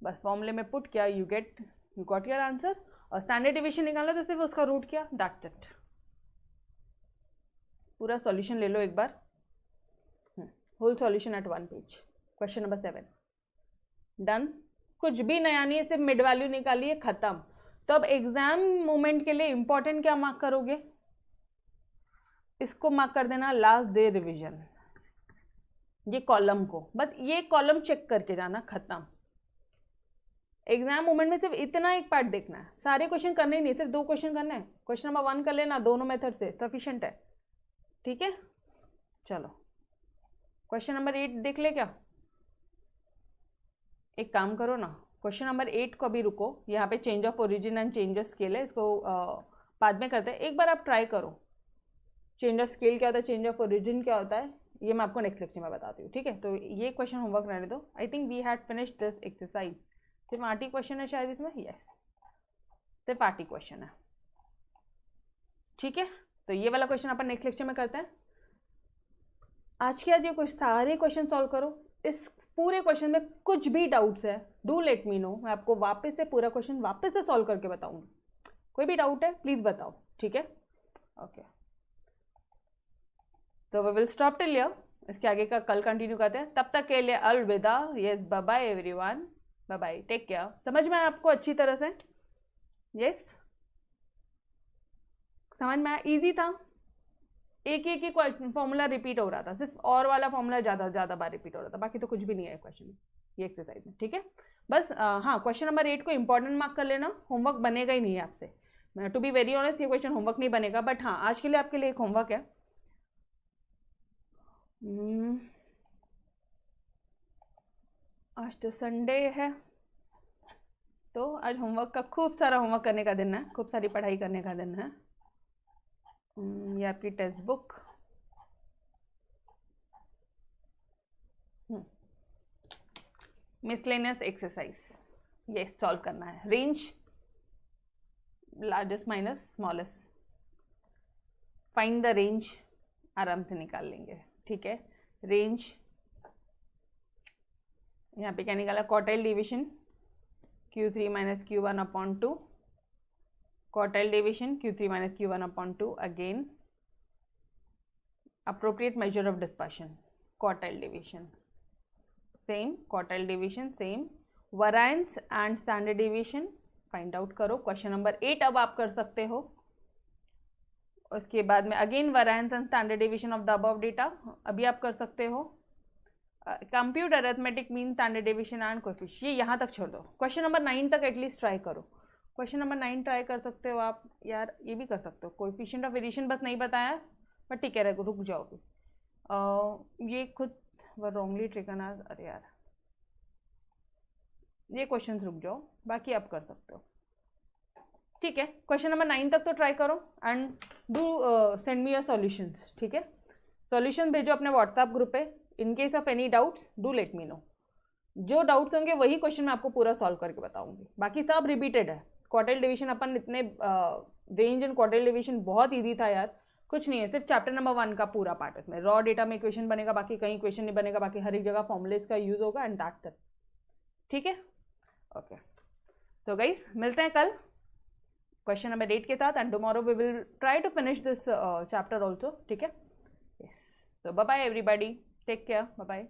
बस फॉर्मूले में पुट किया, यू गॉट योर आंसर। और स्टैंडर्ड डिवीजन निकालना तो सिर्फ उसका रूट किया, दैट्स इट। पूरा सॉल्यूशन ले लो एक बार, whole solution at one page. Question number 7 done. कुछ भी नया नहीं है, सिर्फ मिड वैल्यू निकालिए, खत्म। तो अब एग्जाम मोमेंट के लिए इंपॉर्टेंट क्या मार्क करोगे? इसको मार्क कर देना लास्ट डे रिवीजन, ये कॉलम को, बस ये कॉलम चेक करके जाना, खत्म। एग्जाम मोमेंट में सिर्फ इतना एक पार्ट देखना है, सारे क्वेश्चन करने ही नहीं, सिर्फ 2 क्वेश्चन करने हैं। क्वेश्चन नंबर 1 कर लेना, दोनों मेथड से सफिशिएंट है, ठीक है। चलो क्वेश्चन नंबर 8 देख ले क्या? एक काम करो ना, क्वेश्चन नंबर 8 को अभी रुको, यहाँ पे change of origin and change of scale है, इसको बाद में करते हैं। एक बार आप ट्राई करो, चेंज ऑफ स्केल क्या होता है, चेंज ऑफ ओरिजिन क्या होता है, ये मैं आपको नेक्स्ट लेक्चर में बताती हूँ, ठीक है। तो ये क्वेश्चन होमवर्क रहने दो। I think we had finished this exercise. सिर्फ 8 ही क्वेश्चन है शायद इसमें, यस सिर्फ 8 ही क्वेश्चन है, ठीक है। तो ये वाला क्वेश्चन अपन नेक्स्ट लेक्चर में करते हैं। आज के आज ये कुछ सारे क्वेश्चन सॉल्व करो। इस पूरे क्वेश्चन में कुछ भी डाउट्स है, डू लेट मी नो, मैं आपको वापस से पूरा क्वेश्चन वापस से सॉल्व करके बताऊंगी। कोई भी डाउट है प्लीज बताओ, ठीक है, ओके। तो we will stop till here, इसके आगे का कल कंटिन्यू करते हैं। तब तक के लिए अलविदा, yes bye bye everyone, bye bye, take care. समझ में आया आपको अच्छी तरह से? यस समझ में आया? इजी था, एक ही फॉर्मूला रिपीट हो रहा था, सिर्फ और वाला फॉर्मूला ज़्यादा बार रिपीट हो रहा था, बाकी तो कुछ भी नहीं है क्वेश्चन में, ये एक्सरसाइज में, ठीक है। बस हाँ, क्वेश्चन नंबर 8 को इंपॉर्टेंट मार्क कर लेना, होमवर्क बनेगा ही नहीं है आपसे, टू बी वेरी ऑनेस्ट, ये क्वेश्चन होमवर्क नहीं बनेगा, बट हाँ आज के लिए आपके लिए एक होमवर्क है। आज तो संडे है, तो आज होमवर्क का खूब सारा होमवर्क करने का दिन है, खूब सारी पढ़ाई करने का दिन है। ये आपकी टेक्स्ट बुक, मिसलेनियस एक्सरसाइज, ये सॉल्व करना है। Range largest minus smallest, find the range, आराम से निकाल लेंगे, ठीक है। रेंज यहाँ पे क्या निकाला? Quartile division Q3 minus Q1 upon 2, quartile division Q3 minus Q1 upon 2, again appropriate measure of dispersion, quartile division, same quartile division, same variance and standard deviation find out करो। क्वेश्चन नंबर 8 अब आप कर सकते हो। उसके बाद में again variance and standard deviation of the above data अभी आप कर सकते हो। Compute arithmetic mean, standard division and coefficient, ये यहाँ तक छोड़ दो। क्वेश्चन नंबर 9 तक एटलीस्ट ट्राई करो। क्वेश्चन नंबर 9 ट्राई कर सकते हो आप यार, ये भी कर सकते हो। कोएफिशिएंट ऑफ वेरिएशन बस नहीं बताया, बट ठीक है रुक जाओगे। ये खुद रॉन्गली ट्रिकन आज, अरे यार ये क्वेश्चन रुक जाओ, बाकी आप कर सकते हो, ठीक है। क्वेश्चन नंबर 9 तक तो ट्राई करो and do send me your solutions, ठीक है। सॉल्यूशन भेजो अपने व्हाट्सएप ग्रुप पे। In case of any doubts do let me know. जो डाउट्स होंगे वही क्वेश्चन मैं आपको पूरा सॉल्व करके बताऊंगी, बाकी सब रिपीटेड है। क्वार्टाइल डिवीजन अपन इतने रेंज एंड क्वार्टाइल डिवीजन बहुत ईजी था यार, कुछ नहीं है, सिर्फ चैप्टर नंबर 1 का पूरा पार्ट इसमें। रॉ डेटा में इक्वेशन बनेगा, बाकी कहीं इक्वेशन नहीं बनेगा, बाकी हर एक जगह फॉर्मूलेस का यूज होगा एंड दैट्स इट, ठीक है, ओके। तो गाइस मिलते हैं कल, क्वेश्चन नंबर 8 के साथ, and tomorrow we will try to finish this chapter also, ठीक है। यस, तो bye bye everybody, take care, bye bye.